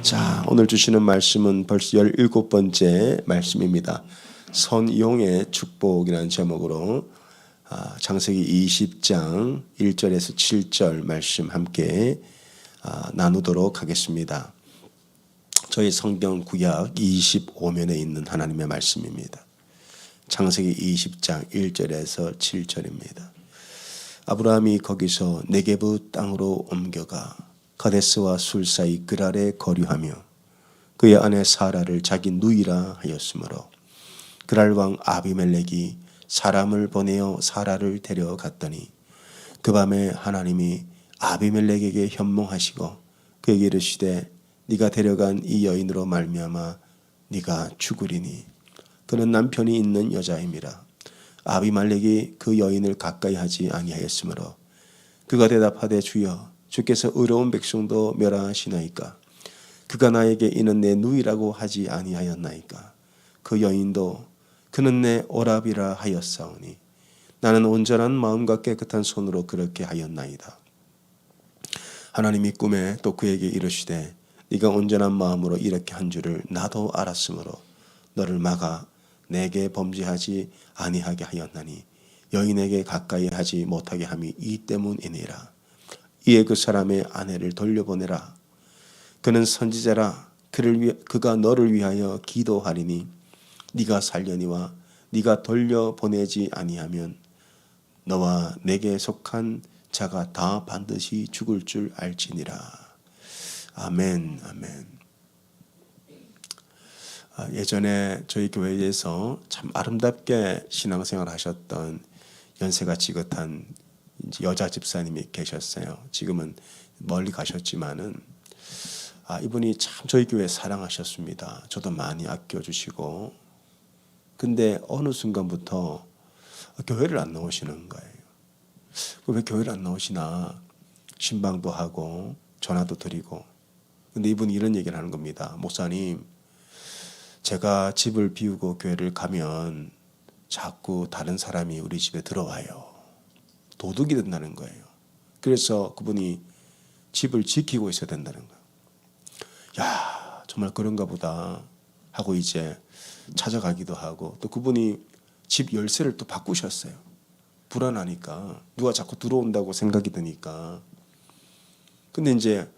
자, 오늘 주시는 말씀은 벌써 17번째 말씀입니다. 선용의 축복이라는 제목으로 창세기 20장 1절에서 7절 말씀 함께 나누도록 하겠습니다. 저희 성경 구약 25면에 있는 하나님의 말씀입니다. 창세기 20장 1절에서 7절입니다. 아브라함이 거기서 네게브 땅으로 옮겨가 가데스와 술 사이 그랄에 거류하며 그의 아내 사라를 자기 누이라 하였으므로 그랄 왕 아비멜렉이 사람을 보내어 사라를 데려갔더니 그 밤에 하나님이 아비멜렉에게 현몽하시고 그에게 이르시되 네가 데려간 이 여인으로 말미암아 네가 죽으리니 그는 남편이 있는 여자임이라. 아비멜렉이 그 여인을 가까이 하지 아니하였으므로 그가 대답하되 주여 주께서 의로운 백성도 멸하시나이까. 그가 나에게 이는 내 누이라고 하지 아니하였나이까. 그 여인도 그는 내 오라비라 하였사오니 나는 온전한 마음과 깨끗한 손으로 그렇게 하였나이다. 하나님이 꿈에 또 그에게 이르시되 네가 온전한 마음으로 이렇게 한 줄을 나도 알았으므로 너를 막아 내게 범죄하지 아니하게 하였나니 여인에게 가까이 하지 못하게 함이 이 때문이니라. 이에 그 사람의 아내를 돌려보내라. 그는 선지자라. 그가 너를 위하여 기도하리니 네가 살려니와 네가 돌려보내지 아니하면 너와 내게 속한 자가 다 반드시 죽을 줄 알지니라. 아멘, 아멘. 예전에 저희 교회에서 참 아름답게 신앙생활 하셨던 연세가 지긋한 여자 집사님이 계셨어요. 지금은 멀리 가셨지만은 이분이 참 저희 교회 사랑하셨습니다. 저도 많이 아껴주시고 근데 어느 순간부터 교회를 안 나오시는 거예요. 왜 교회를 안 나오시나 신방도 하고 전화도 드리고 근데 이분이 이런 얘기를 하는 겁니다. 목사님 제가 집을 비우고 교회를 가면 자꾸 다른 사람이 우리 집에 들어와요. 도둑이 된다는 거예요. 그래서 그분이 집을 지키고 있어야 된다는 거예요. 야, 정말 그런가 보다 하고 이제 찾아가기도 하고 또 그분이 집 열쇠를 또 바꾸셨어요. 불안하니까 누가 자꾸 들어온다고 생각이 드니까. 근데 이제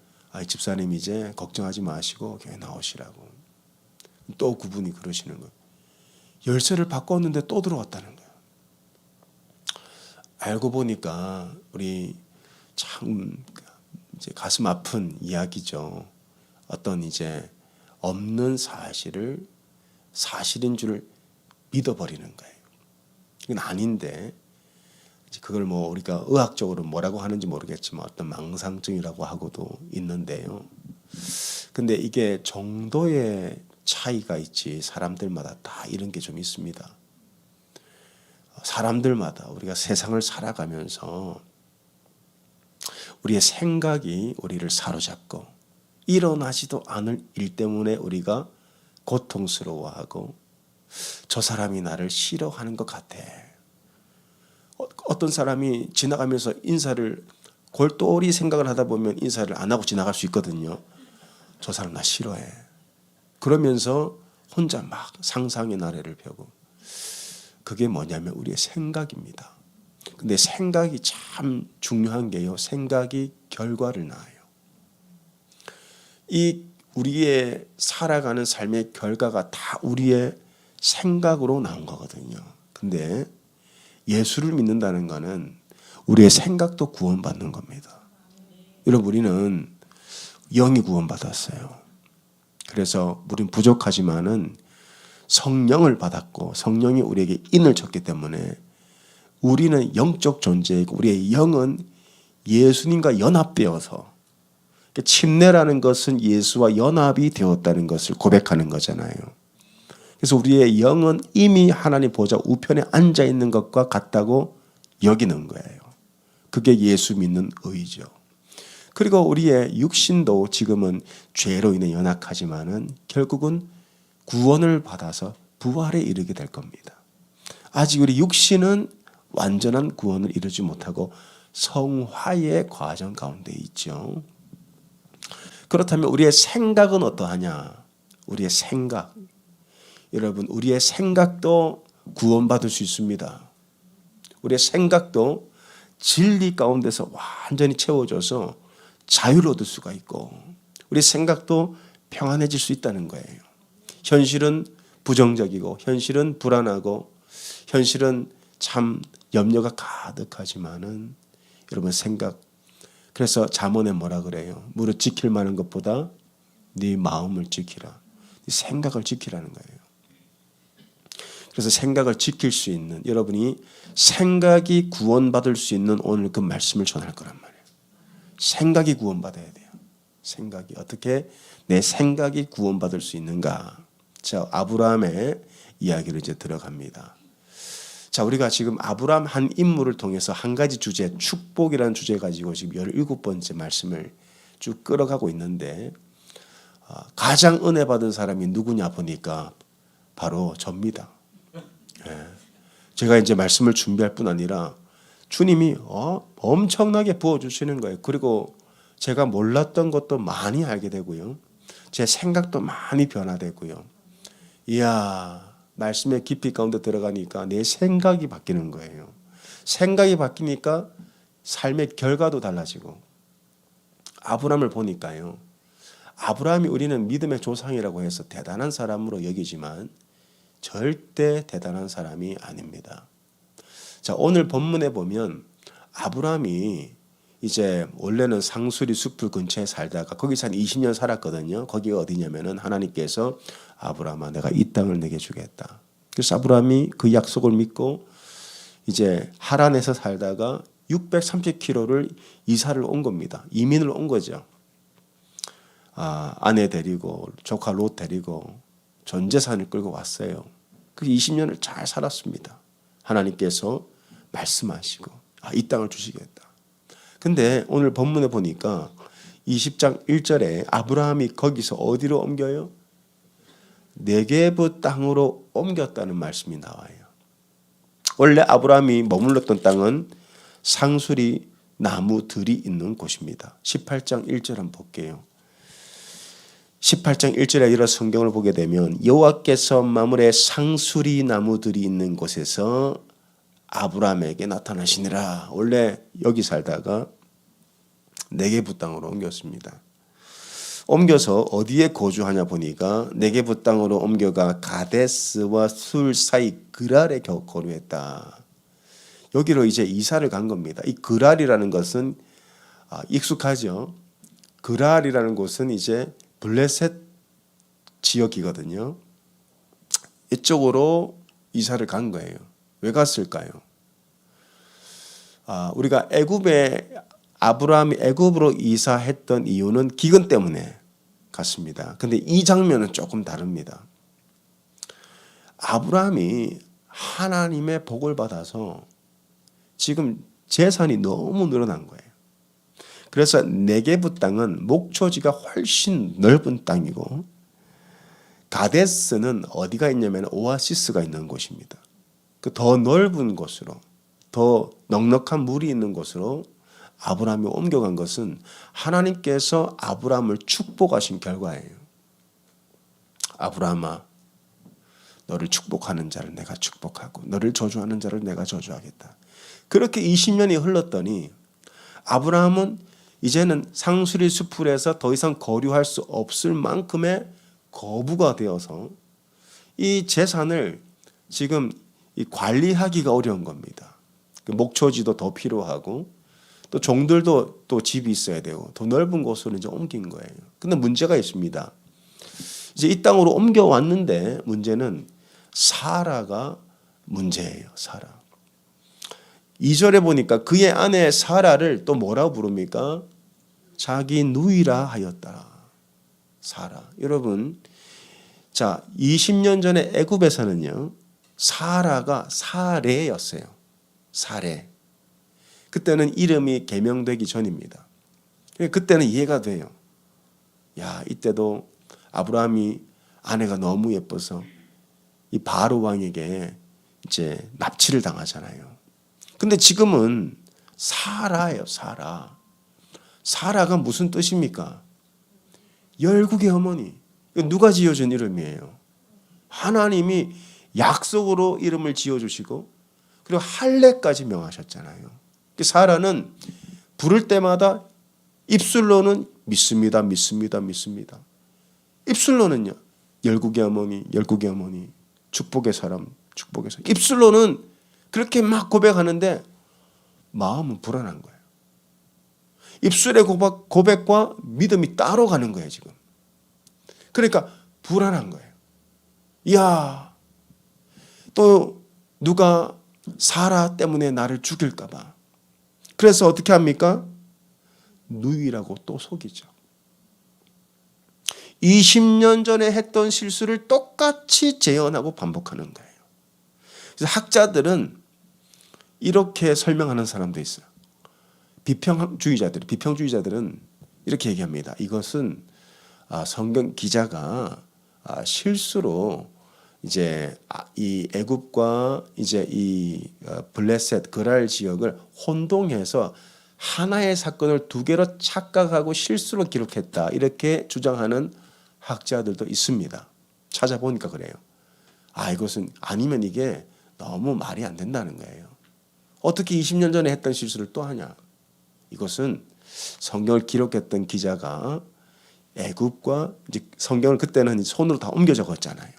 집사님 이제 걱정하지 마시고 교회 나오시라고. 또 그분이 그러시는 거예요. 열쇠를 바꿨는데 또 들어왔다는 거예요. 알고 보니까 우리 참 이제 가슴 아픈 이야기죠. 어떤 이제 없는 사실을 사실인 줄 믿어버리는 거예요. 이건 아닌데 그걸 뭐 우리가 의학적으로 뭐라고 하는지 모르겠지만 어떤 망상증이라고 하고도 있는데요. 근데 이게 정도의 차이가 있지 사람들마다 다 이런 게 좀 있습니다. 사람들마다 우리가 세상을 살아가면서 우리의 생각이 우리를 사로잡고 일어나지도 않을 일 때문에 우리가 고통스러워하고 저 사람이 나를 싫어하는 것 같아. 어떤 사람이 지나가면서 인사를 골똘히 생각을 하다 보면 인사를 안 하고 지나갈 수 있거든요. 저 사람 나 싫어해. 그러면서 혼자 막 상상의 나래를 펴고 그게 뭐냐면 우리의 생각입니다. 근데 생각이 참 중요한 게요. 생각이 결과를 낳아요. 이 우리의 살아가는 삶의 결과가 다 우리의 생각으로 나온 거거든요. 근데 예수를 믿는다는 것은 우리의 생각도 구원받는 겁니다. 여러분 우리는 영이 구원받았어요. 그래서 우리는 부족하지만은 성령을 받았고 성령이 우리에게 인을 쳤기 때문에 우리는 영적 존재이고 우리의 영은 예수님과 연합되어서 침례라는 것은 예수와 연합이 되었다는 것을 고백하는 거잖아요. 그래서 우리의 영은 이미 하나님 보좌 우편에 앉아 있는 것과 같다고 여기는 거예요. 그게 예수 믿는 의죠. 그리고 우리의 육신도 지금은 죄로 인해 연약하지만은 결국은 구원을 받아서 부활에 이르게 될 겁니다. 아직 우리 육신은 완전한 구원을 이루지 못하고 성화의 과정 가운데 있죠. 그렇다면 우리의 생각은 어떠하냐? 우리의 생각. 여러분, 우리의 생각도 구원받을 수 있습니다. 우리의 생각도 진리 가운데서 완전히 채워져서 자유를 얻을 수가 있고, 우리 생각도 평안해질 수 있다는 거예요. 현실은 부정적이고, 현실은 불안하고, 현실은 참 염려가 가득하지만은 여러분 생각, 그래서 잠언에 뭐라 그래요? 무릇 지킬 만한 것보다 네 마음을 지키라. 네 생각을 지키라는 거예요. 그래서 생각을 지킬 수 있는, 여러분이 생각이 구원받을 수 있는 오늘 그 말씀을 전할 거란 말이에요. 생각이 구원받아야 돼요. 생각이 어떻게 내 생각이 구원받을 수 있는가? 자, 아브라함의 이야기를 이제 들어갑니다. 자, 우리가 지금 아브라함 한 인물을 통해서 한 가지 주제, 축복이라는 주제 가지고 지금 17번째 말씀을 쭉 끌어가고 있는데, 가장 은혜 받은 사람이 누구냐 보니까 바로 접니다. 제가 이제 말씀을 준비할 뿐 아니라 주님이 엄청나게 부어주시는 거예요. 그리고 제가 몰랐던 것도 많이 알게 되고요. 제 생각도 많이 변화되고요. 이야, 말씀의 깊이 가운데 들어가니까 내 생각이 바뀌는 거예요. 생각이 바뀌니까 삶의 결과도 달라지고. 아브라함을 보니까요. 아브라함이 우리는 믿음의 조상이라고 해서 대단한 사람으로 여기지만 절대 대단한 사람이 아닙니다. 자, 오늘 본문에 보면 아브라함이 이제 원래는 상수리 숲풀 근처에 살다가 거기서 한 20년 살았거든요. 거기가 어디냐면은 하나님께서 아브라함아, 내가 이 땅을 내게 주겠다. 그래서 아브라함이 그 약속을 믿고 이제 하란에서 살다가 630km를 이사를 온 겁니다. 이민을 온 거죠. 아내 데리고 조카 롯 데리고 전 재산을 끌고 왔어요. 그 20년을 잘 살았습니다. 하나님께서 말씀하시고 이 땅을 주시겠다. 근데 오늘 본문에 보니까 20장 1절에 아브라함이 거기서 어디로 옮겨요? 네게브 땅으로 옮겼다는 말씀이 나와요. 원래 아브라함이 머물렀던 땅은 상수리 나무들이 있는 곳입니다. 18장 1절 한번 볼게요. 18장 1절에 이런 성경을 보게 되면 여호와께서 마물에 상수리 나무들이 있는 곳에서 아브라함에게 나타나시니라. 원래 여기 살다가 네게부 땅으로 옮겼습니다. 옮겨서 어디에 거주하냐 보니까 네게부 땅으로 옮겨가 가데스와 술 사이 그랄에 거류했다. 여기로 이제 이사를 간 겁니다. 이 그랄이라는 것은 익숙하죠. 그랄이라는 곳은 이제 블레셋 지역이거든요. 이쪽으로 이사를 간 거예요. 왜 갔을까요? 우리가 아브라함이 애굽으로 이사했던 이유는 기근 때문에 갔습니다. 근데 이 장면은 조금 다릅니다. 아브라함이 하나님의 복을 받아서 지금 재산이 너무 늘어난 거예요. 그래서 네게부 땅은 목초지가 훨씬 넓은 땅이고 가데스는 어디가 있냐면 오아시스가 있는 곳입니다. 그 더 넓은 곳으로, 더 넉넉한 물이 있는 곳으로 아브라함이 옮겨간 것은 하나님께서 아브라함을 축복하신 결과예요. 아브라함아, 너를 축복하는 자를 내가 축복하고 너를 저주하는 자를 내가 저주하겠다. 그렇게 20년이 흘렀더니 아브라함은 이제는 상수리 숲풀에서 더 이상 거류할 수 없을 만큼의 거부가 되어서 이 재산을 지금 관리하기가 어려운 겁니다. 목초지도 더 필요하고 또 종들도 또 집이 있어야 되고 더 넓은 곳으로 이제 옮긴 거예요. 근데 문제가 있습니다. 이제 이 땅으로 옮겨왔는데 문제는 사라가 문제예요. 사라. 2절에 보니까 그의 아내 사라를 또 뭐라고 부릅니까? 자기 누이라 하였다. 사라. 여러분, 자, 20년 전에 애굽에서는요, 사라가 사레였어요. 사레. 그때는 이름이 개명되기 전입니다. 그때는 이해가 돼요. 야, 이때도 아브라함이 아내가 너무 예뻐서 이 바로 왕에게 이제 납치를 당하잖아요. 근데 지금은 사라예요, 사라. 사라가 무슨 뜻입니까? 열국의 어머니. 이거 누가 지어준 이름이에요? 하나님이 약속으로 이름을 지어주시고 그리고 할례까지 명하셨잖아요. 사라는 부를 때마다 입술로는 믿습니다, 믿습니다, 믿습니다. 입술로는요. 열국의 어머니, 열국의 어머니, 축복의 사람, 축복의 사람. 입술로는 그렇게 막 고백하는데 마음은 불안한 거예요. 입술의 고백과 믿음이 따로 가는 거예요, 지금. 그러니까 불안한 거예요. 이야, 또 누가 사라 때문에 나를 죽일까 봐. 그래서 어떻게 합니까? 누이라고 또 속이죠. 20년 전에 했던 실수를 똑같이 재현하고 반복하는 거예요. 그래서 학자들은 이렇게 설명하는 사람도 있어요. 비평주의자들은 이렇게 얘기합니다. 이것은 성경 기자가 실수로 이제 이 애굽과 이제 이 블레셋 그랄 지역을 혼동해서 하나의 사건을 두 개로 착각하고 실수로 기록했다. 이렇게 주장하는 학자들도 있습니다. 찾아보니까 그래요. 이것은 아니면 이게 너무 말이 안 된다는 거예요. 어떻게 20년 전에 했던 실수를 또 하냐. 이것은 성경을 기록했던 기자가 애굽과 이제 성경을 그때는 손으로 다 옮겨 적었잖아요.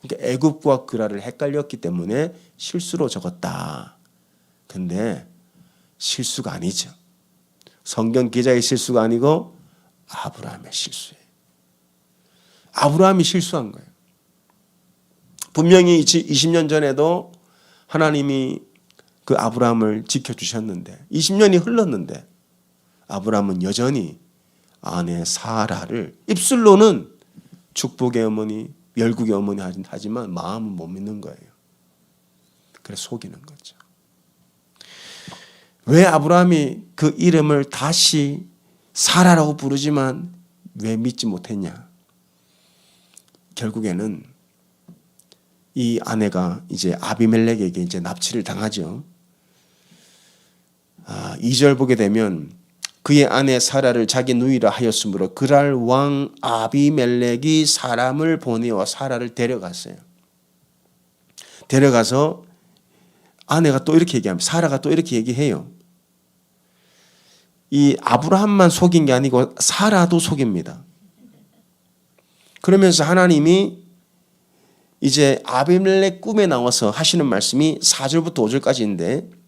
그러니까 애굽과 그랄을 헷갈렸기 때문에 실수로 적었다. 근데 실수가 아니죠. 성경 기자의 실수가 아니고 아브라함의 실수예요. 아브라함이 실수한 거예요. 분명히 20년 전에도 하나님이 그 아브라함을 지켜주셨는데 20년이 흘렀는데 아브라함은 여전히 아내 사라를 입술로는 축복의 어머니, 열국의 어머니 하지만 마음은 못 믿는 거예요. 그래서 속이는 거죠. 왜 아브라함이 그 이름을 다시 사라라고 부르지만 왜 믿지 못했냐? 결국에는 이 아내가 이제 아비멜렉에게 이제 납치를 당하죠. 2절 보게 되면 그의 아내 사라를 자기 누이라 하였으므로 그랄 왕 아비멜렉이 사람을 보내어 사라를 데려갔어요. 데려가서 아내가 또 이렇게 얘기합니다. 사라가 또 이렇게 얘기해요. 이 아브라함만 속인 게 아니고 사라도 속입니다. 그러면서 하나님이 이제 아비멜렉 꿈에 나와서 하시는 말씀이 4절부터 5절까지인데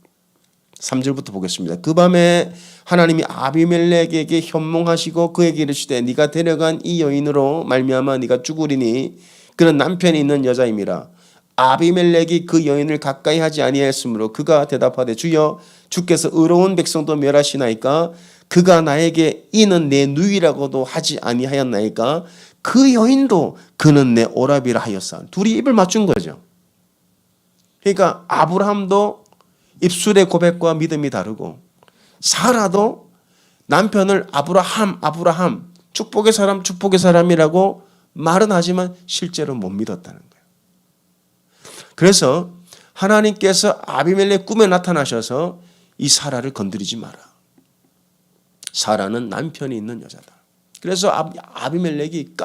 3절부터 보겠습니다. 그 밤에 하나님이 아비멜렉에게 현몽하시고 그에게 이르시되 네가 데려간 이 여인으로 말미암아 네가 죽으리니 그는 남편이 있는 여자임이라. 아비멜렉이 그 여인을 가까이 하지 아니하였으므로 그가 대답하되 주여 주께서 의로운 백성도 멸하시나이까 그가 나에게 이는 내 누이라고도 하지 아니하였나이까 그 여인도 그는 내 오라비라 하였사. 둘이 입을 맞춘 거죠. 그러니까 아브라함도 입술의 고백과 믿음이 다르고 사라도 남편을 아브라함 축복의 사람이라고 말은 하지만 실제로 못 믿었다는 거예요. 그래서 하나님께서 아비멜렉 꿈에 나타나셔서 이 사라를 건드리지 마라. 사라는 남편이 있는 여자다. 그래서 아비멜렉이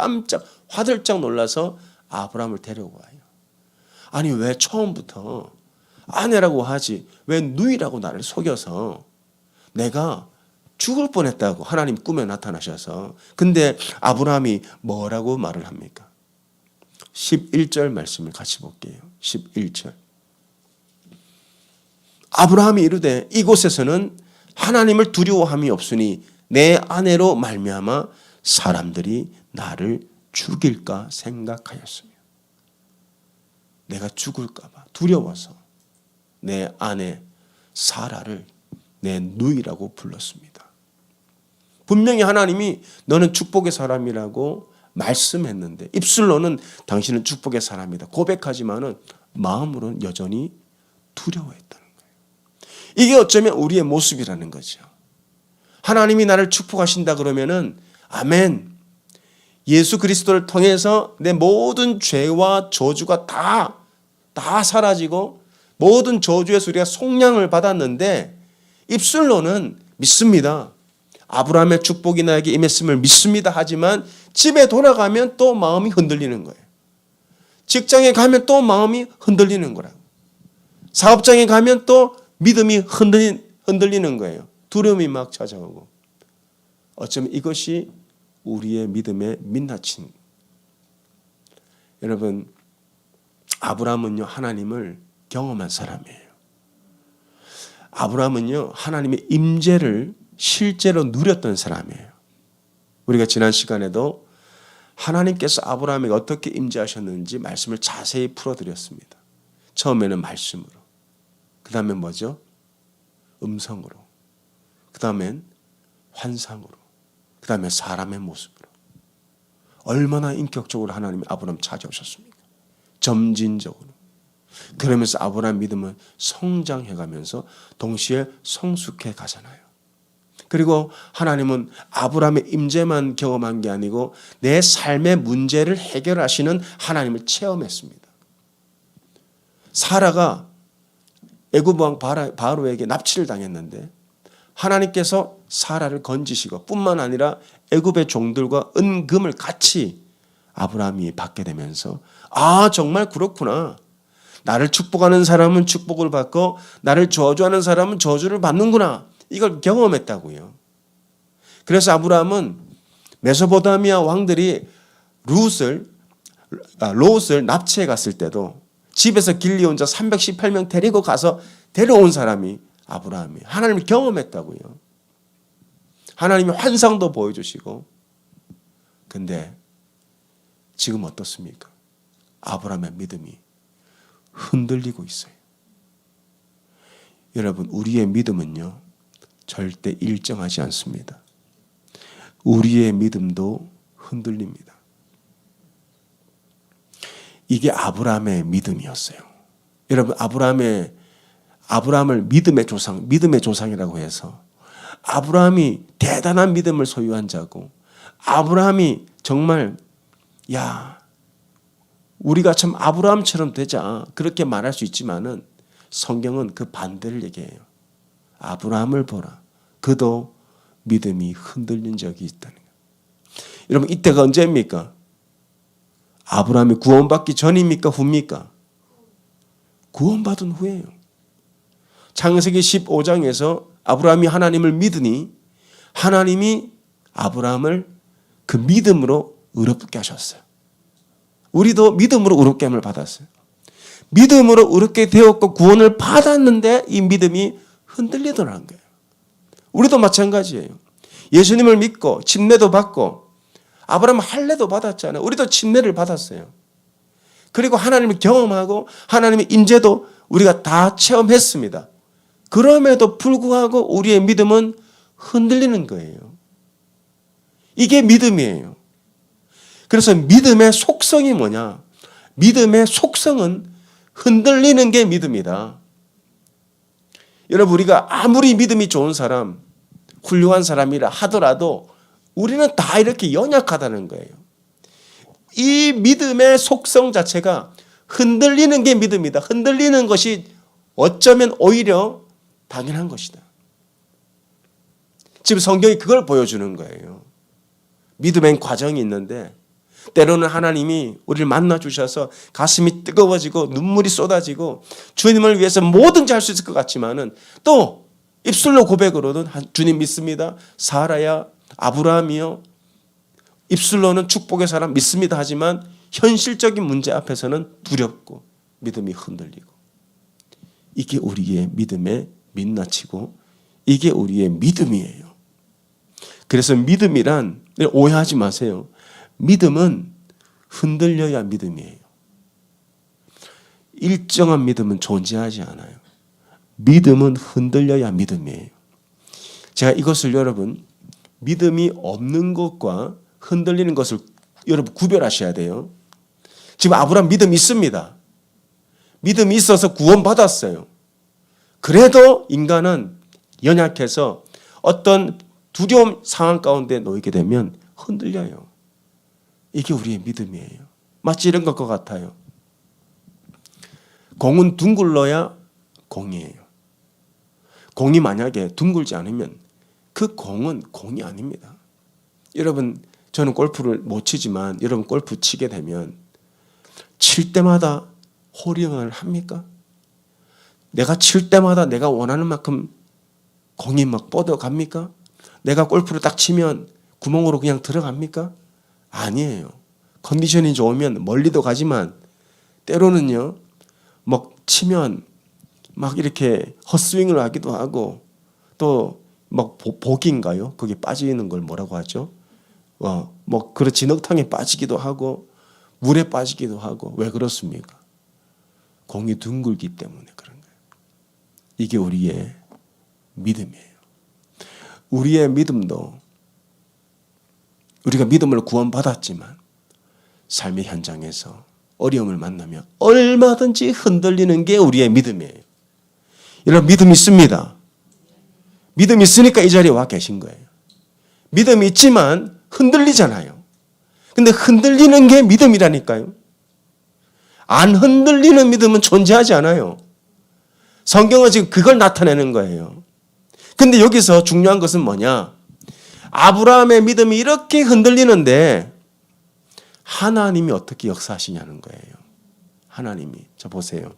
화들짝 놀라서 아브라함을 데려와요. 아니 왜 처음부터 아내라고 하지 왜 누이라고 나를 속여서 내가 죽을 뻔했다고 하나님 꿈에 나타나셔서. 근데 아브라함이 뭐라고 말을 합니까? 11절 말씀을 같이 볼게요. 11절. 아브라함이 이르되 이곳에서는 하나님을 두려워함이 없으니 내 아내로 말미암아 사람들이 나를 죽일까 생각하였으며. 내가 죽을까 봐 두려워서 내 아내 사라를 내 누이라고 불렀습니다. 분명히 하나님이 너는 축복의 사람이라고 말씀했는데 입술로는 당신은 축복의 사람이다 고백하지만은 마음으로는 여전히 두려워했다는 거예요. 이게 어쩌면 우리의 모습이라는 거죠. 하나님이 나를 축복하신다 그러면은 아멘. 예수 그리스도를 통해서 내 모든 죄와 저주가 다 사라지고 모든 저주에서 우리가 속량을 받았는데 입술로는 믿습니다. 아브라함의 축복이 나에게 임했음을 믿습니다. 하지만 집에 돌아가면 또 마음이 흔들리는 거예요. 직장에 가면 또 마음이 흔들리는 거라고. 사업장에 가면 또 믿음이 흔들리는 거예요. 두려움이 막 찾아오고. 어쩌면 이것이 우리의 믿음의 민낯인. 여러분, 아브라함은요, 하나님을 경험한 사람이에요. 아브라함은요, 하나님의 임재를 실제로 누렸던 사람이에요. 우리가 지난 시간에도 하나님께서 아브라함에게 어떻게 임재하셨는지 말씀을 자세히 풀어드렸습니다. 처음에는 말씀으로, 그 다음에 뭐죠? 음성으로, 그 다음엔 환상으로, 그 다음에 사람의 모습으로. 얼마나 인격적으로 하나님이 아브라함 찾아오셨습니까? 점진적으로. 그러면서 아브라함 믿음은 성장해가면서 동시에 성숙해 가잖아요. 그리고 하나님은 아브라함의 임재만 경험한 게 아니고 내 삶의 문제를 해결하시는 하나님을 체험했습니다. 사라가 애굽 왕 바로에게 납치를 당했는데 하나님께서 사라를 건지시고 뿐만 아니라 애굽의 종들과 은금을 같이 아브라함이 받게 되면서 아, 정말 그렇구나. 나를 축복하는 사람은 축복을 받고 나를 저주하는 사람은 저주를 받는구나. 이걸 경험했다고요. 그래서 아브라함은 메소포타미아 왕들이 롯을 납치해 갔을 때도 집에서 길리온 자 318명 데리고 가서 데려온 사람이 아브라함이 하나님을 경험했다고요. 하나님이 환상도 보여주시고. 근데 지금 어떻습니까? 아브라함의 믿음이 흔들리고 있어요. 여러분, 우리의 믿음은요, 절대 일정하지 않습니다. 우리의 믿음도 흔들립니다. 이게 아브라함의 믿음이었어요. 여러분, 아브라함을 믿음의 조상이라고 해서 아브라함이 대단한 믿음을 소유한 자고 아브라함이 정말 우리가 참 아브라함처럼 되자 그렇게 말할 수 있지만은 성경은 그 반대를 얘기해요. 아브라함을 보라. 그도 믿음이 흔들린 적이 있다는 거예요. 여러분, 이때가 언제입니까? 아브라함이 구원받기 전입니까? 후입니까? 구원받은 후예요. 창세기 15장에서 아브라함이 하나님을 믿으니 하나님이 아브라함을 그 믿음으로 의롭게 하셨어요. 우리도 믿음으로 의롭게 함을 받았어요. 믿음으로 의롭게 되었고 구원을 받았는데 이 믿음이 흔들리더라는 거예요. 우리도 마찬가지예요. 예수님을 믿고 침례도 받고 아브라함은 할례도 받았잖아요. 우리도 침례를 받았어요. 그리고 하나님을 경험하고 하나님의 임재도 우리가 다 체험했습니다. 그럼에도 불구하고 우리의 믿음은 흔들리는 거예요. 이게 믿음이에요. 그래서 믿음의 속성이 뭐냐? 믿음의 속성은 흔들리는 게 믿음이다. 여러분, 우리가 아무리 믿음이 좋은 사람, 훌륭한 사람이라 하더라도 우리는 다 이렇게 연약하다는 거예요. 이 믿음의 속성 자체가 흔들리는 게 믿음이다. 흔들리는 것이 어쩌면 오히려 당연한 것이다. 지금 성경이 그걸 보여주는 거예요. 믿음의 과정이 있는데 때로는 하나님이 우리를 만나 주셔서 가슴이 뜨거워지고 눈물이 쏟아지고 주님을 위해서 뭐든지 할 수 있을 것 같지만은 또 입술로 고백으로는 주님 믿습니다. 사라야, 아브라함이요. 입술로는 축복의 사람 믿습니다 하지만 현실적인 문제 앞에서는 두렵고 믿음이 흔들리고. 이게 우리의 믿음의 민낯이고 이게 우리의 믿음이에요. 그래서 믿음이란, 오해하지 마세요. 믿음은 흔들려야 믿음이에요. 일정한 믿음은 존재하지 않아요. 믿음은 흔들려야 믿음이에요. 제가 이것을 여러분, 믿음이 없는 것과 흔들리는 것을 여러분 구별하셔야 돼요. 지금 아브라함 믿음이 있습니다. 믿음이 있어서 구원받았어요. 그래도 인간은 연약해서 어떤 두려움 상황 가운데 놓이게 되면 흔들려요. 이게 우리의 믿음이에요. 마치 이런 것과 같아요. 공은 둥글러야 공이에요. 공이 만약에 둥글지 않으면 그 공은 공이 아닙니다. 여러분, 저는 골프를 못 치지만 여러분 골프 치게 되면 칠 때마다 홀인원을 합니까? 내가 칠 때마다 내가 원하는 만큼 공이 막 뻗어갑니까? 내가 골프를 딱 치면 구멍으로 그냥 들어갑니까? 아니에요. 컨디션이 좋으면 멀리도 가지만 때로는요, 막 치면 막 이렇게 헛스윙을 하기도 하고 또 막 복인가요? 거기 빠지는 걸 뭐라고 하죠? 뭐 그런 진흙탕에 빠지기도 하고 물에 빠지기도 하고. 왜 그렇습니까? 공이 둥글기 때문에 그런 거예요. 이게 우리의 믿음이에요. 우리의 믿음도 우리가 믿음을 구원받았지만 삶의 현장에서 어려움을 만나면 얼마든지 흔들리는 게 우리의 믿음이에요. 여러분 믿음 있습니다. 믿음 있으니까 이 자리에 와 계신 거예요. 믿음이 있지만 흔들리잖아요. 근데 흔들리는 게 믿음이라니까요. 안 흔들리는 믿음은 존재하지 않아요. 성경은 지금 그걸 나타내는 거예요. 근데 여기서 중요한 것은 뭐냐? 아브라함의 믿음이 이렇게 흔들리는데 하나님이 어떻게 역사하시냐는 거예요. 하나님이. 저 보세요.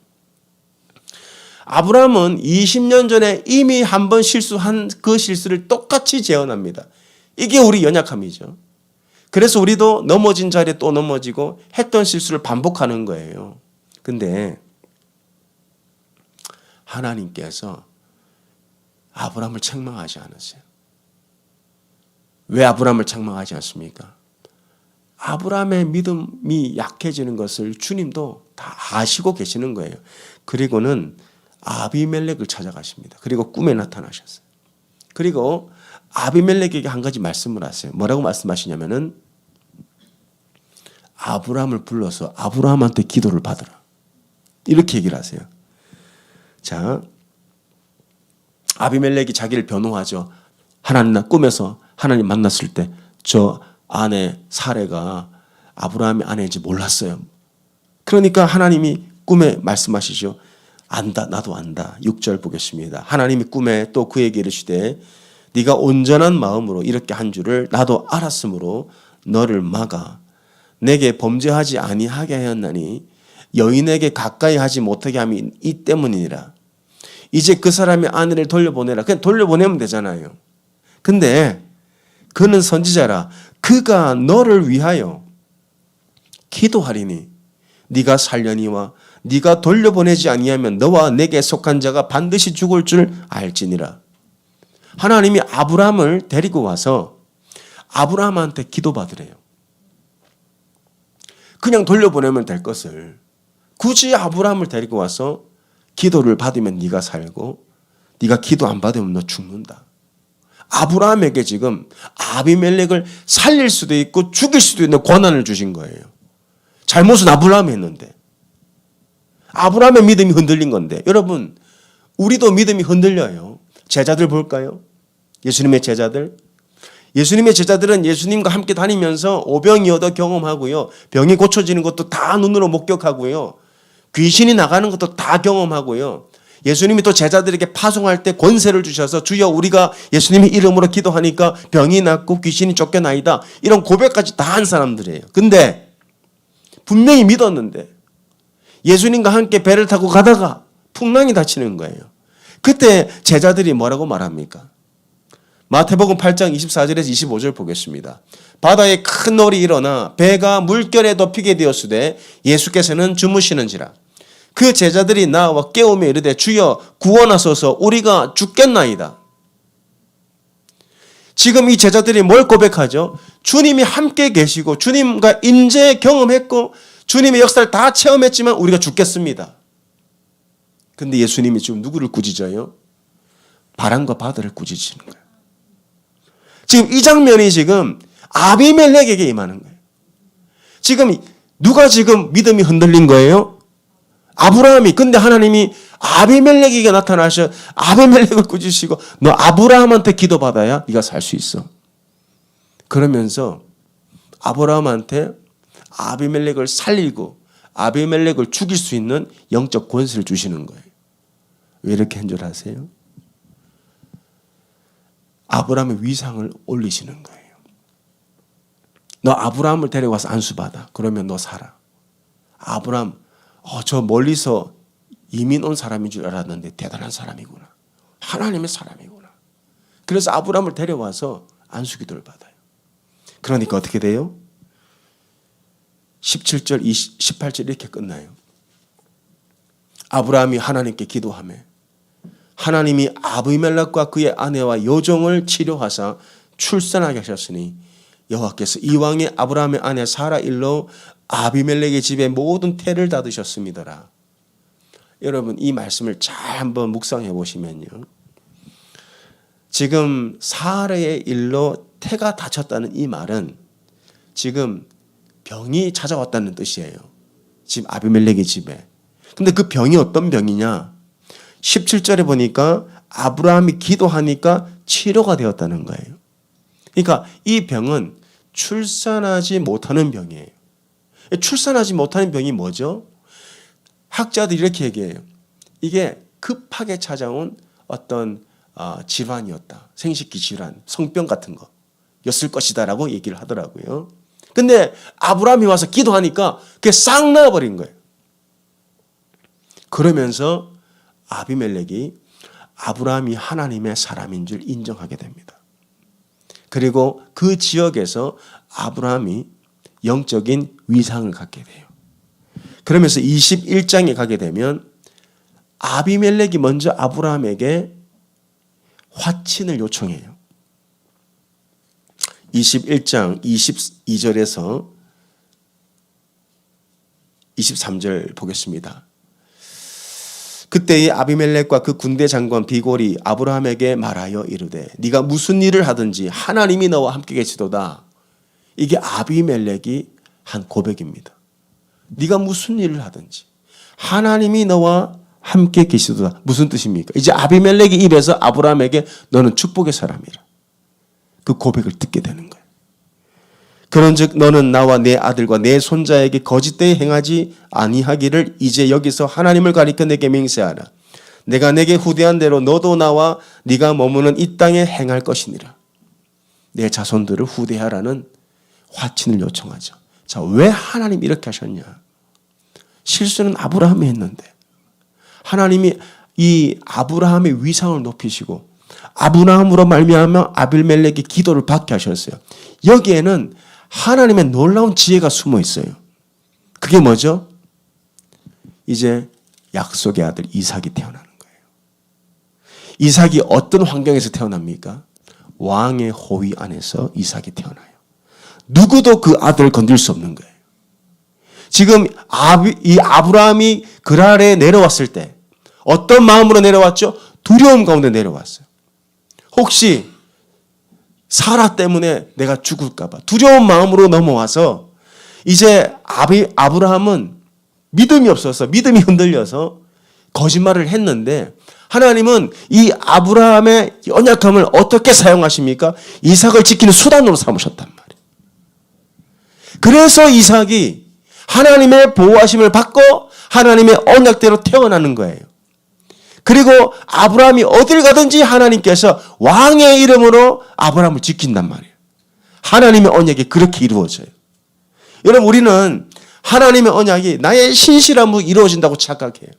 아브라함은 20년 전에 이미 한 번 실수한 그 실수를 똑같이 재현합니다. 이게 우리 연약함이죠. 그래서 우리도 넘어진 자리에 또 넘어지고 했던 실수를 반복하는 거예요. 근데 하나님께서 아브라함을 책망하지 않으세요. 왜 아브라함을 책망하지 않습니까? 아브라함의 믿음이 약해지는 것을 주님도 다 아시고 계시는 거예요. 그리고는 아비멜렉을 찾아가십니다. 그리고 꿈에 나타나셨어요. 그리고 아비멜렉에게 한 가지 말씀을 하세요. 뭐라고 말씀하시냐면은 아브라함을 불러서 아브라함한테 기도를 받으라. 이렇게 얘기를 하세요. 자, 아비멜렉이 자기를 변호하죠. 하나님 꿈에서 하나님 만났을 때 저 아내 사레가 아브라함의 아내인지 몰랐어요. 그러니까 하나님이 꿈에 말씀하시죠. 안다, 나도 안다. 6절 보겠습니다. 하나님이 꿈에 또 그에게 이르시되 네가 온전한 마음으로 이렇게 한 줄을 나도 알았으므로 너를 막아 내게 범죄하지 아니하게 하였나니 여인에게 가까이 하지 못하게 함이 이 때문이니라. 이제 그 사람의 아내를 돌려보내라. 그냥 돌려보내면 되잖아요. 근데 그는 선지자라. 그가 너를 위하여 기도하리니 네가 살려니와 네가 돌려보내지 아니하면 너와 내게 속한 자가 반드시 죽을 줄 알지니라. 하나님이 아브라함을 데리고 와서 아브라함한테 기도받으래요. 그냥 돌려보내면 될 것을 굳이 아브라함을 데리고 와서 기도를 받으면 네가 살고 네가 기도 안 받으면 너 죽는다. 아브라함에게 지금 아비멜렉을 살릴 수도 있고 죽일 수도 있는 권한을 주신 거예요. 잘못은 아브라함이 했는데 아브라함의 믿음이 흔들린 건데 여러분 우리도 믿음이 흔들려요. 제자들 볼까요? 예수님의 제자들. 예수님의 제자들은 예수님과 함께 다니면서 오병이어도 경험하고요. 병이 고쳐지는 것도 다 눈으로 목격하고요. 귀신이 나가는 것도 다 경험하고요. 예수님이 또 제자들에게 파송할 때 권세를 주셔서 주여 우리가 예수님의 이름으로 기도하니까 병이 낫고 귀신이 쫓겨나이다. 이런 고백까지 다 한 사람들이에요. 근데 분명히 믿었는데 예수님과 함께 배를 타고 가다가 풍랑이 닥치는 거예요. 그때 제자들이 뭐라고 말합니까? 마태복음 8장 24절에서 25절 보겠습니다. 바다에 큰 놀이 일어나 배가 물결에 덮이게 되었으되 예수께서는 주무시는지라. 그 제자들이 나와 깨우며 이르되 주여 구원하소서 우리가 죽겠나이다. 지금 이 제자들이 뭘 고백하죠? 주님이 함께 계시고 주님과 인재 경험했고 주님의 역사를 다 체험했지만 우리가 죽겠습니다. 근데 예수님이 지금 누구를 꾸짖어요? 바람과 바다를 꾸짖으시는 거예요. 지금 이 장면이 지금 아비멜렉에게 임하는 거예요. 지금 누가 지금 믿음이 흔들린 거예요? 아브라함이. 근데 하나님이 아비멜렉에게 나타나셔 아비멜렉을 꾸짖으시고 너 아브라함한테 기도받아야 네가 살 수 있어. 그러면서 아브라함한테 아비멜렉을 살리고 아비멜렉을 죽일 수 있는 영적 권세를 주시는 거예요. 왜 이렇게 한 줄 아세요? 아브라함의 위상을 올리시는 거예요. 너 아브라함을 데려와서 안수받아. 그러면 너 살아. 아브라함, 저 멀리서 이민 온 사람인 줄 알았는데 대단한 사람이구나. 하나님의 사람이구나. 그래서 아브라함을 데려와서 안수기도를 받아요. 그러니까 어떻게 돼요? 17절, 18절 이렇게 끝나요. 아브라함이 하나님께 기도하며 하나님이 아비멜렉과 그의 아내와 여종을 치료하사 출산하게 하셨으니 여호와께서 이왕에 아브라함의 아내 사라 일로 아비멜렉의 집에 모든 태를 닫으셨습니다라. 여러분 이 말씀을 잘 한번 묵상해 보시면요. 지금 사라의 일로 태가 닫혔다는 이 말은 지금 병이 찾아왔다는 뜻이에요. 지금 아비멜렉의 집에. 근데 그 병이 어떤 병이냐? 17절에 보니까 아브라함이 기도하니까 치료가 되었다는 거예요. 그러니까 이 병은 출산하지 못하는 병이에요. 출산하지 못하는 병이 뭐죠? 학자들이 이렇게 얘기해요. 이게 급하게 찾아온 어떤 질환이었다. 생식기 질환, 성병 같은 거였을 것이다라고 얘기를 하더라고요. 근데 아브라함이 와서 기도하니까 그게 싹 나와버린 거예요. 그러면서 아비멜렉이 아브라함이 하나님의 사람인 줄 인정하게 됩니다. 그리고 그 지역에서 아브라함이 영적인 위상을 갖게 돼요. 그러면서 21장에 가게 되면 아비멜렉이 먼저 아브라함에게 화친을 요청해요. 21장 22절에서 23절 보겠습니다. 그때의 아비멜렉과 그 군대 장관 비골이 아브라함에게 말하여 이르되 네가 무슨 일을 하든지 하나님이 너와 함께 계시도다. 이게 아비멜렉이 한 고백입니다. 네가 무슨 일을 하든지 하나님이 너와 함께 계시도다. 무슨 뜻입니까? 이제 아비멜렉의 입에서 아브라함에게 너는 축복의 사람이라. 그 고백을 듣게 되는 거예요. 그런즉 너는 나와 내 아들과 내 손자에게 거짓되이 행하지 아니하기를 이제 여기서 하나님을 가리켜 내게 맹세하라. 내가 내게 후대한 대로 너도 나와 네가 머무는 이 땅에 행할 것이니라. 내 자손들을 후대하라는 화친을 요청하죠. 자, 왜 하나님 이렇게 하셨냐? 실수는 아브라함이 했는데 하나님이 이 아브라함의 위상을 높이시고 아브라함으로 말미암아 아비멜렉의 기도를 받게 하셨어요. 여기에는 하나님의 놀라운 지혜가 숨어 있어요. 그게 뭐죠? 이제 약속의 아들 이삭이 태어나는 거예요. 이삭이 어떤 환경에서 태어납니까? 왕의 호위 안에서 이삭이 태어나요. 누구도 그 아들을 건들 수 없는 거예요. 지금 이 아브라함이 그랄에 내려왔을 때 어떤 마음으로 내려왔죠? 두려움 가운데 내려왔어요. 혹시 사라 때문에 내가 죽을까 봐 두려운 마음으로 넘어와서 이제 아브라함은 믿음이 없어서 믿음이 흔들려서 거짓말을 했는데 하나님은 이 아브라함의 연약함을 어떻게 사용하십니까? 이삭을 지키는 수단으로 삼으셨단 말이에요. 그래서 이삭이 하나님의 보호하심을 받고 하나님의 언약대로 태어나는 거예요. 그리고 아브라함이 어딜 가든지 하나님께서 왕의 이름으로 아브라함을 지킨단 말이에요. 하나님의 언약이 그렇게 이루어져요. 여러분 우리는 하나님의 언약이 나의 신실함으로 이루어진다고 착각해요.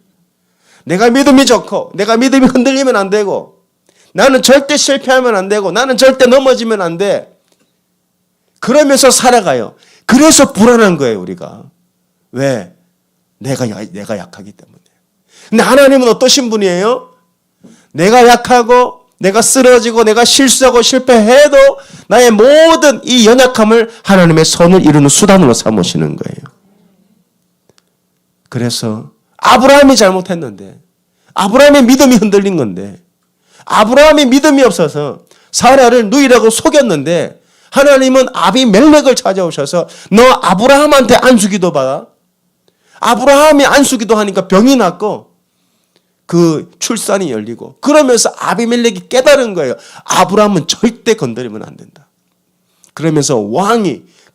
내가 믿음이 좋고 내가 믿음이 흔들리면 안 되고 나는 절대 실패하면 안 되고 나는 절대 넘어지면 안 돼. 그러면서 살아가요. 그래서 불안한 거예요 우리가. 왜? 내가 약하기 때문에. 근데 하나님은 어떠신 분이에요? 내가 약하고 내가 쓰러지고 내가 실수하고 실패해도 나의 모든 이 연약함을 하나님의 선을 이루는 수단으로 삼으시는 거예요. 그래서 아브라함이 잘못했는데 아브라함의 믿음이 흔들린 건데 아브라함이 믿음이 없어서 사라를 누이라고 속였는데 하나님은 아비멜렉을 찾아오셔서 너 아브라함한테 안수기도 봐. 아브라함이 안수기도 하니까 병이 낫고 그 출산이 열리고 그러면서 아비멜렉이 깨달은 거예요. 아브라함은 절대 건드리면 안 된다. 그러면서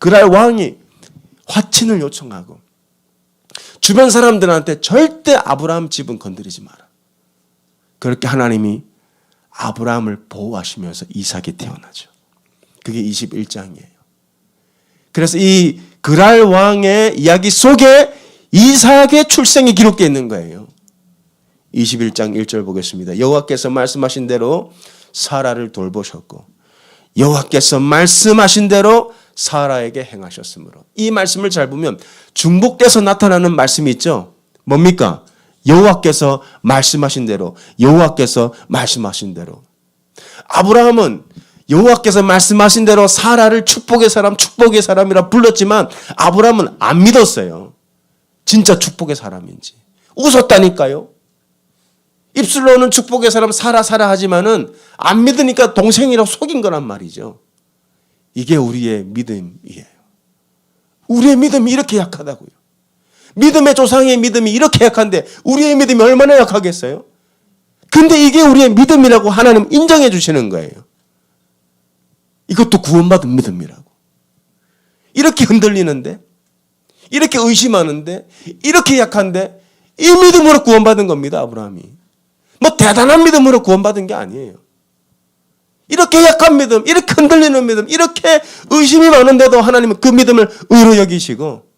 그랄 왕이 화친을 요청하고 주변 사람들한테 절대 아브라함 집은 건드리지 마라. 그렇게 하나님이 아브라함을 보호하시면서 이삭이 태어나죠. 그게 21장이에요. 그래서 이 그랄 왕의 이야기 속에 이삭의 출생이 기록되어 있는 거예요. 21장 1절 보겠습니다. 여호와께서 말씀하신 대로 사라를 돌보셨고 여호와께서 말씀하신 대로 사라에게 행하셨으므로. 이 말씀을 잘 보면 중복돼서 나타나는 말씀이 있죠. 뭡니까? 여호와께서 말씀하신 대로, 여호와께서 말씀하신 대로. 아브라함은 여호와께서 말씀하신 대로 사라를 축복의 사람이라 불렀지만 아브라함은 안 믿었어요. 진짜 축복의 사람인지. 웃었다니까요. 입술로는 축복의 사람 사라 하지만은 안 믿으니까 동생이라고 속인 거란 말이죠. 이게 우리의 믿음이에요. 우리의 믿음이 이렇게 약하다고요. 믿음의 조상의 믿음이 이렇게 약한데 우리의 믿음이 얼마나 약하겠어요? 근데 이게 우리의 믿음이라고 하나님 인정해 주시는 거예요. 이것도 구원받은 믿음이라고. 이렇게 흔들리는데, 이렇게 의심하는데, 이렇게 약한데 이 믿음으로 구원받은 겁니다. 아브라함이. 뭐 대단한 믿음으로 구원받은 게 아니에요. 이렇게 약한 믿음, 이렇게 흔들리는 믿음, 이렇게 의심이 많은데도 하나님은 그 믿음을 의로 여기시고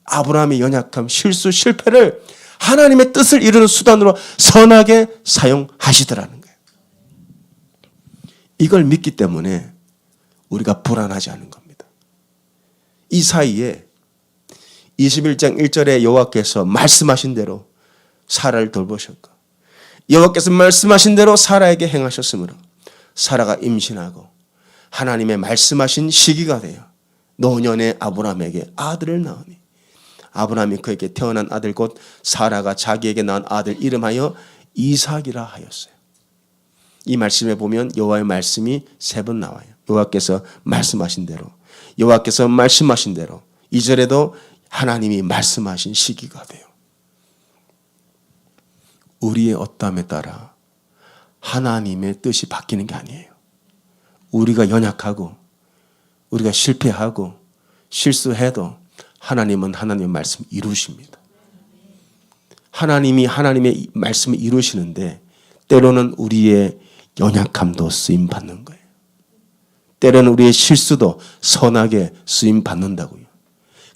아브라함의 연약함, 실수, 실패를 하나님의 뜻을 이루는 수단으로 선하게 사용하시더라는 거예요. 이걸 믿기 때문에 우리가 불안하지 않은 겁니다. 이 사이에 21장 1절에 여호와께서 말씀하신 대로 사라를 돌보셨고 여호와께서 말씀하신 대로 사라에게 행하셨으므로 사라가 임신하고 하나님의 말씀하신 시기가 되어 노년의 아브라함에게 아들을 낳으니 아브라함이 그에게 태어난 아들 곧 사라가 자기에게 낳은 아들 이름하여 이삭이라 하였어요. 이 말씀에 보면 여호와의 말씀이 3번 나와요. 여호와께서 말씀하신 대로, 여호와께서 말씀하신 대로. 2절에도 하나님이 말씀하신 시기가 돼요. 우리의 어떠함에 따라 하나님의 뜻이 바뀌는 게 아니에요. 우리가 연약하고 우리가 실패하고 실수해도 하나님은 하나님의 말씀 이루십니다. 하나님이 하나님의 말씀을 이루시는데 때로는 우리의 연약함도 쓰임 받는 거예요. 때로는 우리의 실수도 선하게 쓰임 받는다고요.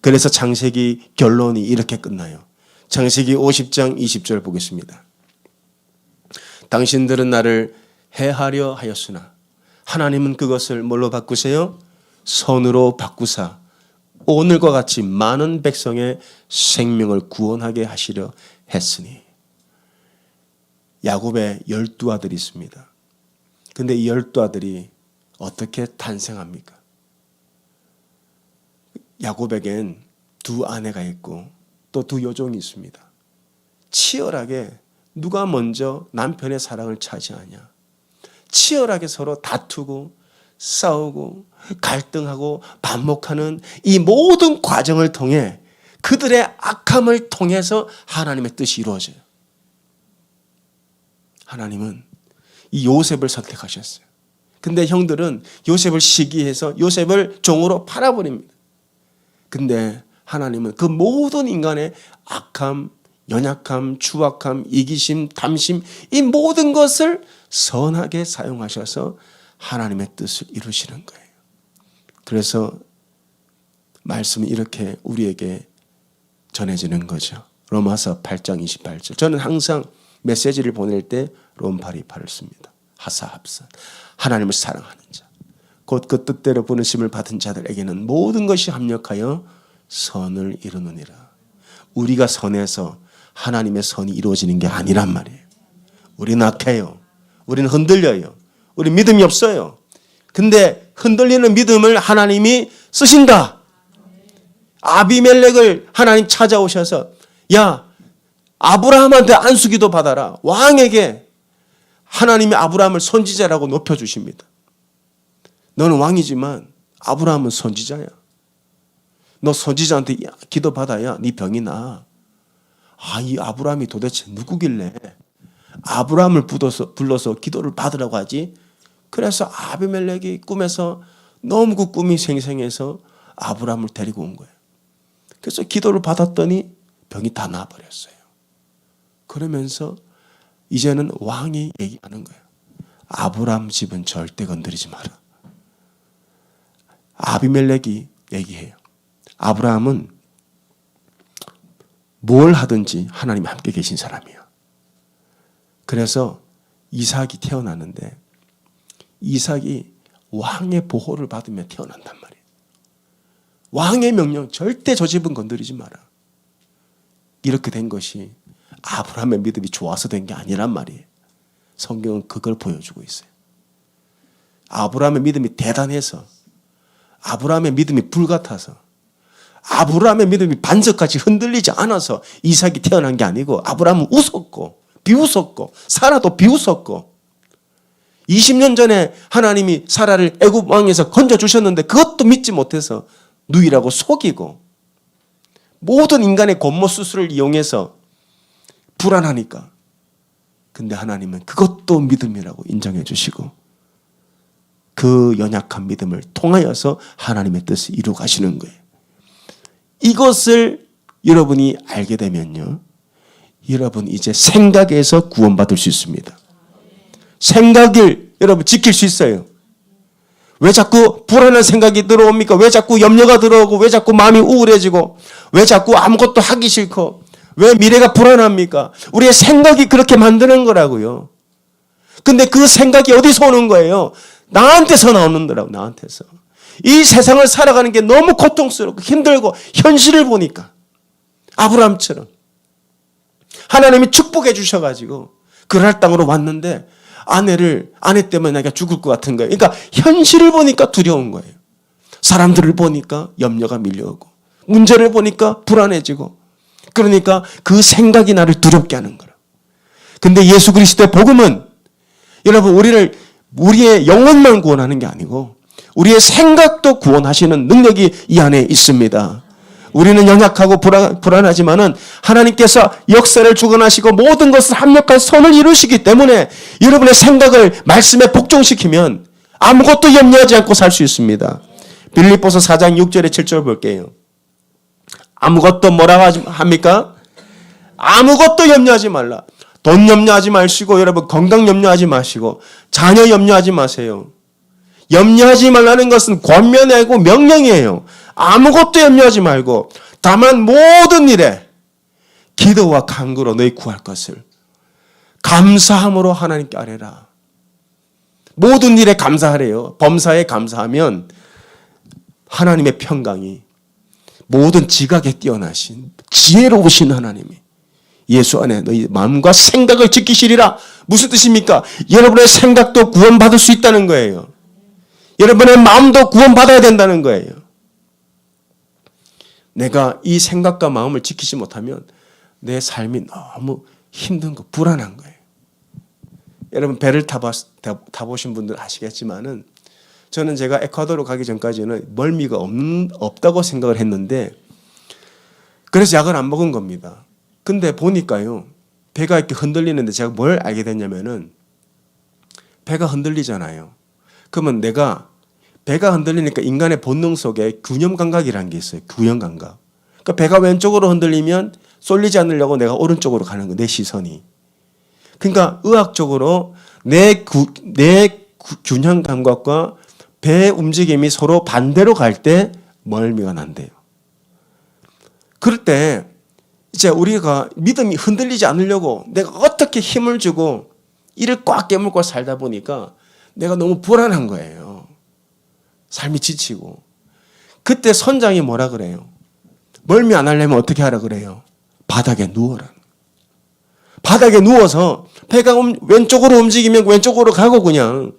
그래서 창세기 결론이 이렇게 끝나요. 창세기 50장 20절 보겠습니다. 당신들은 나를 해하려 하였으나 하나님은 그것을 뭘로 바꾸세요? 선으로 바꾸사 오늘과 같이 많은 백성의 생명을 구원하게 하시려 했으니. 야곱의 12아들이 있습니다. 근데 이 12아들이 어떻게 탄생합니까? 야곱에겐 2 아내가 있고 또 2 여종이 있습니다. 치열하게 누가 먼저 남편의 사랑을 차지하냐. 치열하게 서로 다투고 싸우고 갈등하고 반목하는 이 모든 과정을 통해 그들의 악함을 통해서 하나님의 뜻이 이루어져요. 하나님은 이 요셉을 선택하셨어요. 근데 형들은 요셉을 시기해서 요셉을 종으로 팔아버립니다. 근데 하나님은 그 모든 인간의 악함, 연약함, 추악함, 이기심, 탐심 이 모든 것을 선하게 사용하셔서 하나님의 뜻을 이루시는 거예요. 그래서 말씀이 이렇게 우리에게 전해지는 거죠. 로마서 8장 28절. 저는 항상 메시지를 보낼 때 롬파리파를 씁니다. 하사합산. 하나님을 사랑하는 자. 곧 그 뜻대로 부르심을 받은 자들에게는 모든 것이 합력하여 선을 이루느니라. 우리가 선해서 하나님의 선이 이루어지는 게 아니란 말이에요. 우리는 악해요. 우리는 흔들려요. 우리 믿음이 없어요. 근데 흔들리는 믿음을 하나님이 쓰신다. 아비멜렉을 하나님 찾아오셔서 야 아브라함한테 안수기도 받아라. 왕에게 하나님이 아브라함을 선지자라고 높여주십니다. 너는 왕이지만 아브라함은 선지자야. 너 선지자한테 기도 받아야 네 병이 나아. 이 아브라함이 도대체 누구길래 아브라함을 불러서 기도를 받으라고 하지? 그래서 아비멜렉이 꿈에서 너무 그 꿈이 생생해서 아브라함을 데리고 온 거예요. 그래서 기도를 받았더니 병이 다 나아버렸어요. 그러면서 이제는 왕이 얘기하는 거예요. 아브라함 집은 절대 건드리지 마라. 아비멜렉이 얘기해요. 아브라함은 뭘 하든지 하나님이 함께 계신 사람이에요. 그래서 이삭이 태어났는데 이삭이 왕의 보호를 받으며 태어난단 말이에요. 왕의 명령, 절대 저 집은 건드리지 마라. 이렇게 된 것이 아브라함의 믿음이 좋아서 된 게 아니란 말이에요. 성경은 그걸 보여주고 있어요. 아브라함의 믿음이 대단해서, 아브라함의 믿음이 불같아서, 아브라함의 믿음이 반석같이 흔들리지 않아서 이삭이 태어난 게 아니고, 아브라함은 웃었고 비웃었고 사라도 비웃었고, 20년 전에 하나님이 사라를 애굽 왕에서 건져주셨는데 그것도 믿지 못해서 누이라고 속이고, 모든 인간의 권모수술을 이용해서 불안하니까, 근데 하나님은 그것도 믿음이라고 인정해 주시고 그 연약한 믿음을 통하여서 하나님의 뜻을 이루어 가시는 거예요. 이것을 여러분이 알게 되면요, 여러분 이제 생각에서 구원받을 수 있습니다. 생각을 여러분 지킬 수 있어요. 왜 자꾸 불안한 생각이 들어옵니까? 왜 자꾸 염려가 들어오고, 왜 자꾸 마음이 우울해지고, 왜 자꾸 아무것도 하기 싫고, 왜 미래가 불안합니까? 우리의 생각이 그렇게 만드는 거라고요. 근데 그 생각이 어디서 오는 거예요? 나한테서 나오는 거라고, 나한테서. 이 세상을 살아가는 게 너무 고통스럽고 힘들고 현실을 보니까 아브라함처럼 하나님이 축복해 주셔가지고 그랄 땅으로 왔는데 아내 때문에 내가 죽을 것 같은 거예요. 그러니까 현실을 보니까 두려운 거예요. 사람들을 보니까 염려가 밀려오고, 문제를 보니까 불안해지고, 그러니까 그 생각이 나를 두렵게 하는 거라. 근데 예수 그리스도의 복음은 여러분 우리의 영혼만 구원하는 게 아니고 우리의 생각도 구원하시는 능력이 이 안에 있습니다. 우리는 연약하고 불안하지만은 하나님께서 역사를 주관하시고 모든 것을 합력한 선을 이루시기 때문에 여러분의 생각을 말씀에 복종시키면 아무것도 염려하지 않고 살 수 있습니다. 빌립보서 4장 6절에 7절 볼게요. 아무것도 뭐라고 합니까? 아무것도 염려하지 말라. 돈 염려하지 마시고, 여러분 건강 염려하지 마시고, 자녀 염려하지 마세요. 염려하지 말라는 것은 권면이고 명령이에요. 아무것도 염려하지 말고 다만 모든 일에 기도와 간구로 너희 구할 것을 감사함으로 하나님께 아뢰라. 모든 일에 감사하래요. 범사에 감사하면 하나님의 평강이, 모든 지각에 뛰어나신 지혜로우신 하나님이 예수 안에 너희 마음과 생각을 지키시리라. 무슨 뜻입니까? 여러분의 생각도 구원받을 수 있다는 거예요. 여러분의 마음도 구원받아야 된다는 거예요. 내가 이 생각과 마음을 지키지 못하면 내 삶이 너무 힘든 거, 불안한 거예요. 여러분 배를 타보신 분들 아시겠지만은, 저는 제가 에콰도르 가기 전까지는 멀미가 없다고 생각을 했는데, 그래서 약을 안 먹은 겁니다. 근데 보니까요, 배가 이렇게 흔들리는데 제가 뭘 알게 됐냐면은, 배가 흔들리잖아요. 그러면 배가 흔들리니까 인간의 본능 속에 균형 감각이라는 게 있어요. 균형 감각. 그러니까 배가 왼쪽으로 흔들리면 쏠리지 않으려고 내가 오른쪽으로 가는 거예요. 내 시선이. 그러니까 의학적으로 내 균형 감각과 배 움직임이 서로 반대로 갈 때 멀미가 난대요. 그럴 때 이제 우리가 믿음이 흔들리지 않으려고 내가 어떻게 힘을 주고 이를 꽉 깨물고 살다 보니까 내가 너무 불안한 거예요. 삶이 지치고. 그때 선장이 뭐라 그래요? 멀미 안 하려면 어떻게 하라 그래요? 바닥에 누워라. 바닥에 누워서 배가 왼쪽으로 움직이면 왼쪽으로 가고, 그냥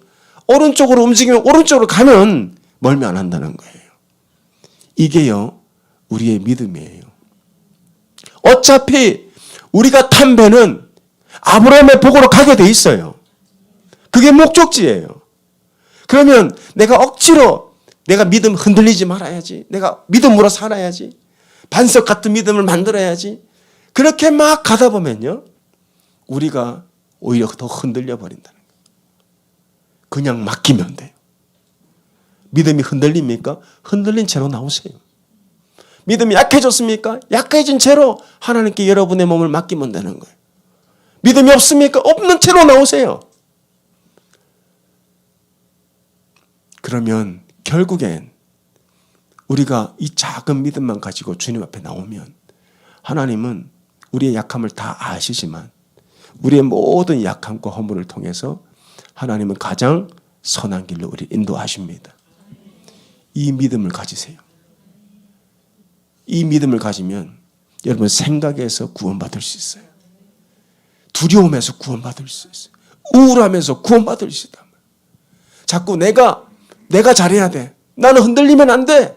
오른쪽으로 움직이면 오른쪽으로 가면 멀미 안 한다는 거예요. 이게요, 우리의 믿음이에요. 어차피 우리가 탄 배는 아브라함의 복으로 가게 돼 있어요. 그게 목적지예요. 그러면 내가 억지로 내가 믿음 흔들리지 말아야지, 내가 믿음으로 살아야지, 반석 같은 믿음을 만들어야지, 그렇게 막 가다 보면요, 우리가 오히려 더 흔들려 버린다는 거예요. 그냥 맡기면 돼요. 믿음이 흔들립니까? 흔들린 채로 나오세요. 믿음이 약해졌습니까? 약해진 채로 하나님께 여러분의 몸을 맡기면 되는 거예요. 믿음이 없습니까? 없는 채로 나오세요. 그러면 결국엔 우리가 이 작은 믿음만 가지고 주님 앞에 나오면 하나님은 우리의 약함을 다 아시지만 우리의 모든 약함과 허물을 통해서 하나님은 가장 선한 길로 우리를 인도하십니다. 이 믿음을 가지세요. 이 믿음을 가지면 여러분 생각에서 구원받을 수 있어요. 두려움에서 구원받을 수 있어요. 우울함에서 구원받을 수 있다. 자꾸 내가 잘해야 돼. 나는 흔들리면 안 돼.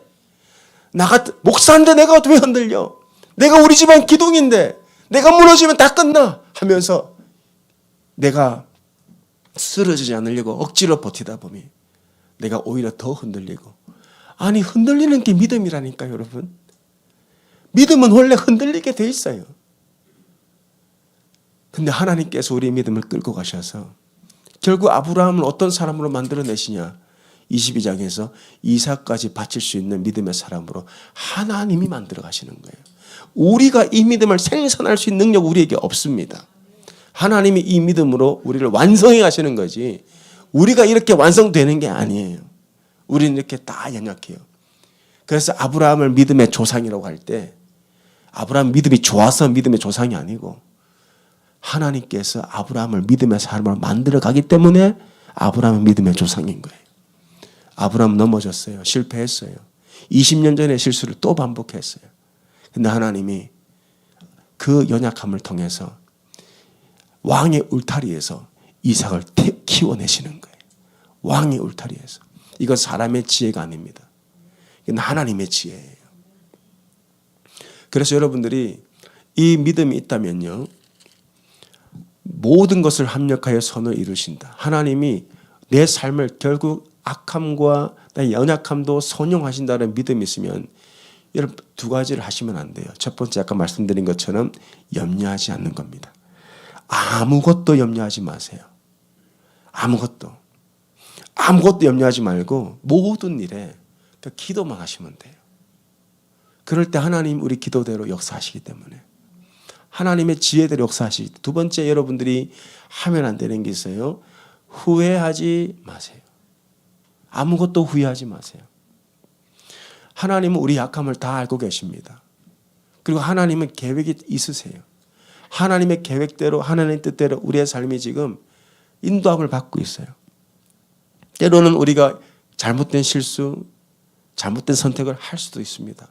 목사인데 내가 왜 흔들려? 내가 우리 집안 기둥인데 내가 무너지면 다 끝나 하면서 내가 쓰러지지 않으려고 억지로 버티다 보면 내가 오히려 더 흔들리고. 아니 흔들리는 게 믿음이라니까 여러분. 믿음은 원래 흔들리게 돼 있어요. 근데 하나님께서 우리의 믿음을 끌고 가셔서 결국 아브라함을 어떤 사람으로 만들어내시냐. 22장에서 이삭까지 바칠 수 있는 믿음의 사람으로 하나님이 만들어 가시는 거예요. 우리가 이 믿음을 생산할 수 있는 능력 우리에게 없습니다. 하나님이 이 믿음으로 우리를 완성해 가시는 거지 우리가 이렇게 완성되는 게 아니에요. 우리는 이렇게 다 연약해요. 그래서 아브라함을 믿음의 조상이라고 할 때 아브라함 믿음이 좋아서 믿음의 조상이 아니고 하나님께서 아브라함을 믿음의 사람으로 만들어 가기 때문에 아브라함은 믿음의 조상인 거예요. 아브라함 넘어졌어요. 실패했어요. 20년 전의 실수를 또 반복했어요. 근데 하나님이 그 연약함을 통해서 왕의 울타리에서 이삭을 키워내시는 거예요. 왕의 울타리에서. 이건 사람의 지혜가 아닙니다. 이건 하나님의 지혜예요. 그래서 여러분들이 이 믿음이 있다면요. 모든 것을 합력하여 선을 이루신다. 하나님이 내 삶을 결국 악함과 내 연약함도 선용하신다는 믿음이 있으면 여러분 두 가지를 하시면 안 돼요. 첫 번째 아까 말씀드린 것처럼 염려하지 않는 겁니다. 아무것도 염려하지 마세요. 아무것도 염려하지 말고 모든 일에 기도만 하시면 돼요. 그럴 때 하나님 우리 기도대로 역사하시기 때문에 하나님의 지혜대로 역사하시기. 두 번째 여러분들이 하면 안 되는 게 있어요. 후회하지 마세요. 아무것도 후회하지 마세요. 하나님은 우리 약함을 다 알고 계십니다. 그리고 하나님은 계획이 있으세요. 하나님의 계획대로 하나님의 뜻대로 우리의 삶이 지금 인도함을 받고 있어요. 때로는 우리가 잘못된 실수, 잘못된 선택을 할 수도 있습니다.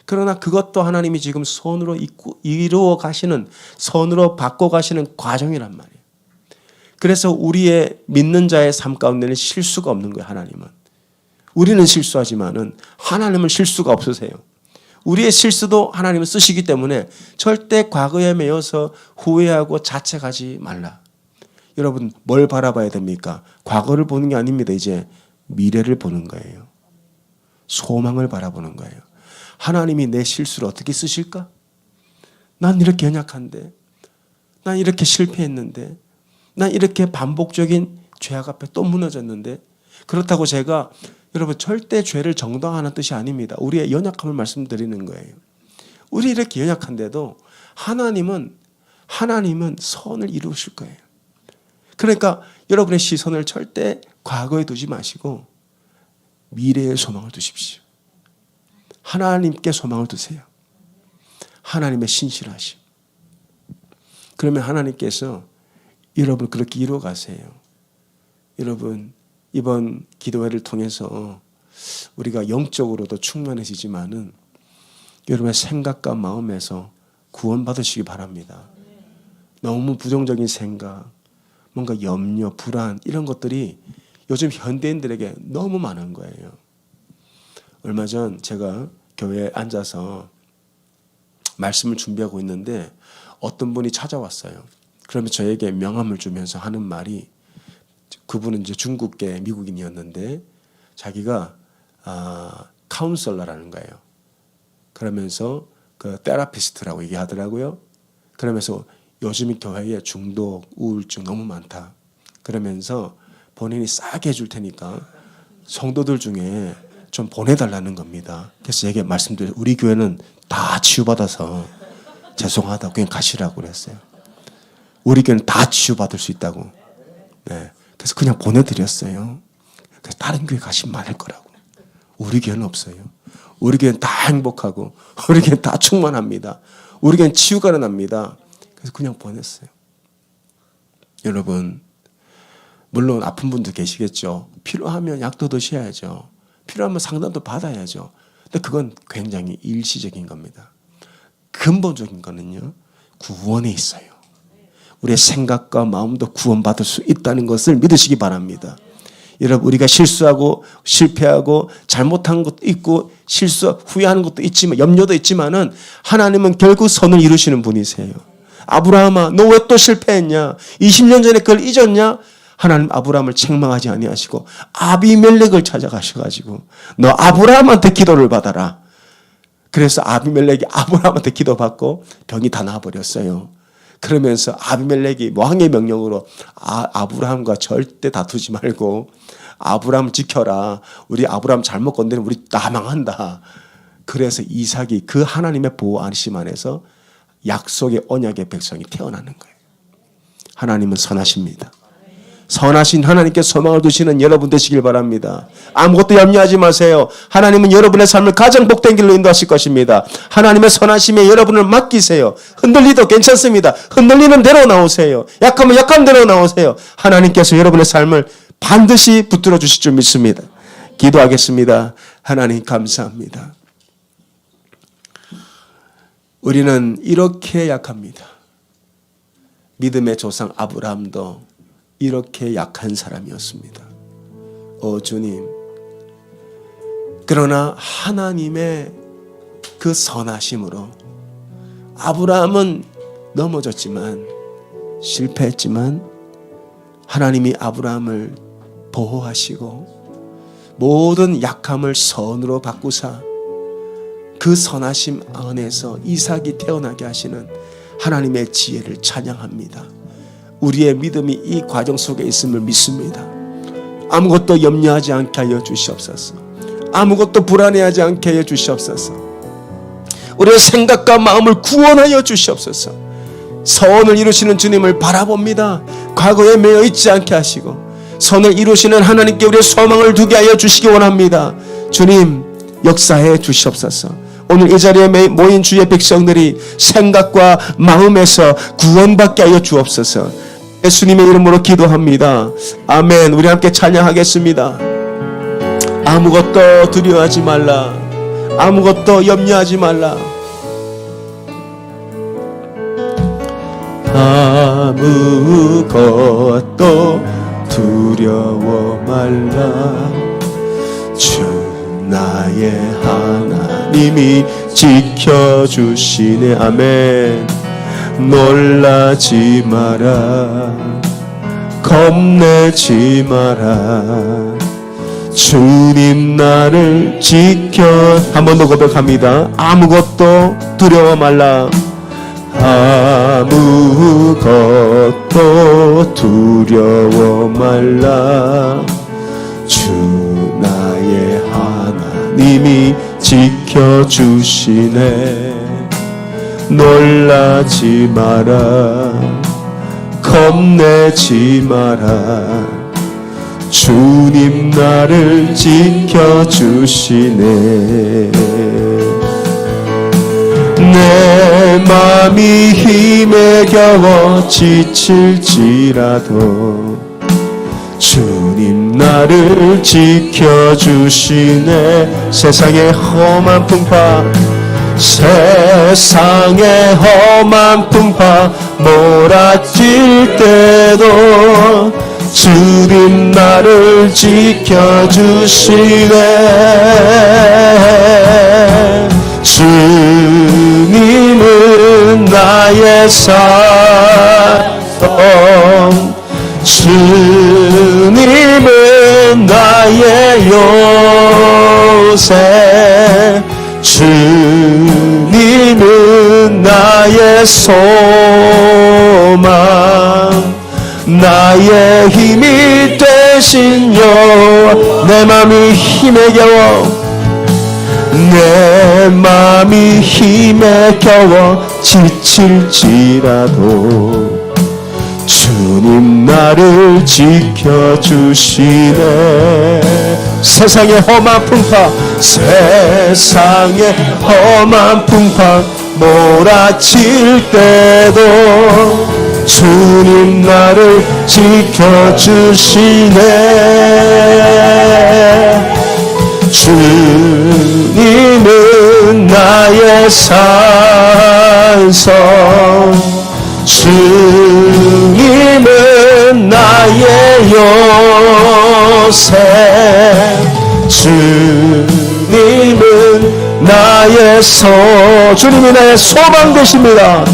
그러나 그것도 하나님이 지금 선으로 이루어 가시는, 선으로 바꿔 가시는 과정이란 말이에요. 그래서 우리의 믿는 자의 삶 가운데는 실수가 없는 거예요. 하나님은. 우리는 실수하지만은 하나님은 실수가 없으세요. 우리의 실수도 하나님은 쓰시기 때문에 절대 과거에 매여서 후회하고 자책하지 말라. 여러분 뭘 바라봐야 됩니까? 과거를 보는 게 아닙니다. 이제 미래를 보는 거예요. 소망을 바라보는 거예요. 하나님이 내 실수를 어떻게 쓰실까? 난 이렇게 연약한데, 난 이렇게 실패했는데, 난 이렇게 반복적인 죄악 앞에 또 무너졌는데. 그렇다고 제가 여러분 절대 죄를 정당화하는 뜻이 아닙니다. 우리의 연약함을 말씀드리는 거예요. 우리 이렇게 연약한데도 하나님은 선을 이루실 거예요. 그러니까 여러분의 시선을 절대 과거에 두지 마시고 미래에 소망을 두십시오. 하나님께 소망을 두세요. 하나님의 신실하심. 그러면 하나님께서 여러분 그렇게 이루어 가세요. 여러분 이번 기도회를 통해서 우리가 영적으로도 충만해지지만은 여러분의 생각과 마음에서 구원받으시기 바랍니다. 너무 부정적인 생각, 뭔가 염려, 불안 이런 것들이 요즘 현대인들에게 너무 많은 거예요. 얼마 전 제가 교회에 앉아서 말씀을 준비하고 있는데 어떤 분이 찾아왔어요. 그러면 저에게 명함을 주면서 하는 말이, 그분은 이제 중국계 미국인이었는데 자기가 카운셀러라는 거예요. 그러면서 그 테라피스트라고 얘기하더라고요. 그러면서 요즘 교회에 중독, 우울증 너무 많다. 그러면서 본인이 싸게 해줄 테니까 성도들 중에 좀 보내달라는 겁니다. 그래서 제게 말씀드려요. 우리 교회는 다 치유받아서 죄송하다고 그냥 가시라고 그랬어요. 우리 교회는 다 치유받을 수 있다고. 네. 그래서 그냥 보내드렸어요. 그래서 다른 교회 가시면 많을 거라고. 우리 교회는 없어요. 우리 교회는 다 행복하고 우리 교회는 다 충만합니다. 우리 교회는 치유가 일어납니다. 그래서 그냥 보냈어요. 여러분, 물론 아픈 분도 계시겠죠. 필요하면 약도 드셔야죠. 필요하면 상담도 받아야죠. 근데 그건 굉장히 일시적인 겁니다. 근본적인 거는요, 구원에 있어요. 우리의 생각과 마음도 구원받을 수 있다는 것을 믿으시기 바랍니다. 여러분, 우리가 실수하고 실패하고 잘못한 것도 있고 후회하는 것도 있지만, 염려도 있지만은 하나님은 결국 선을 이루시는 분이세요. 아브라함아, 너 왜 또 실패했냐? 20년 전에 그걸 잊었냐? 하나님 아브라함을 책망하지 아니하시고 아비멜렉을 찾아가셔가지고 너 아브라함한테 기도를 받아라. 그래서 아비멜렉이 아브라함한테 기도받고 병이 다 나아버렸어요. 그러면서 아비멜렉이 왕의 명령으로 아브라함과 절대 다투지 말고 아브라함 지켜라. 우리 아브라함 잘못 건드리면 우리 다 망한다. 그래서 이삭이 그 하나님의 보호 안심 안에서 약속의 언약의 백성이 태어나는 거예요. 하나님은 선하십니다. 선하신 하나님께 소망을 두시는 여러분 되시길 바랍니다. 아무것도 염려하지 마세요. 하나님은 여러분의 삶을 가장 복된 길로 인도하실 것입니다. 하나님의 선하심에 여러분을 맡기세요. 흔들리도 괜찮습니다. 흔들리는 대로 나오세요. 약하면 약한 대로 나오세요. 하나님께서 여러분의 삶을 반드시 붙들어 주실 줄 믿습니다. 기도하겠습니다. 하나님 감사합니다. 우리는 이렇게 약합니다. 믿음의 조상 아브라함도 이렇게 약한 사람이었습니다. 주님, 그러나 하나님의 그 선하심으로 아브라함은 넘어졌지만 실패했지만 하나님이 아브라함을 보호하시고 모든 약함을 선으로 바꾸사 그 선하심 안에서 이삭이 태어나게 하시는 하나님의 지혜를 찬양합니다. 우리의 믿음이 이 과정 속에 있음을 믿습니다. 아무것도 염려하지 않게 하여 주시옵소서. 아무것도 불안해하지 않게 하여 주시옵소서. 우리의 생각과 마음을 구원하여 주시옵소서. 선을 이루시는 주님을 바라봅니다. 과거에 매여 있지 않게 하시고 선을 이루시는 하나님께 우리의 소망을 두게 하여 주시기 원합니다. 주님, 역사해 주시옵소서. 오늘 이 자리에 모인 주의 백성들이 생각과 마음에서 구원받게 하여 주옵소서. 예수님의 이름으로 기도합니다. 아멘. 우리 함께 찬양하겠습니다. 아무것도 두려워하지 말라. 아무것도 염려하지 말라. 아무것도 두려워 말라. 주 나의 하나님이 지켜주시네. 아멘. 놀라지 마라. 겁내지 마라. 주님 나를 지켜. 한 번 더 고백합니다. 아무것도 두려워 말라. 아무것도 두려워 말라. 주 나의 하나님이 지켜주시네. 놀라지 마라. 겁내지 마라. 주님 나를 지켜주시네. 내 맘이 힘에 겨워 지칠지라도 주님 나를 지켜주시네. 세상의 험한 풍파, 세상의 험한 풍파 몰아칠 때도 주님 나를 지켜주시네. 주님은 나의 사랑, 주님은 나의 요새, 주님은 나의 소망, 나의 힘이 되신 여호와. 내 맘이 힘에 겨워, 내 맘이 힘에 겨워 지칠지라도 주님 나를 지켜주시네. 세상의 험한 풍파, 세상의 험한 풍파 몰아칠 때도 주님 나를 지켜주시네. 주님은 나의 산성, 주님은 나의 요새, 주님은 나의 주님이 나의 소망 되십니다.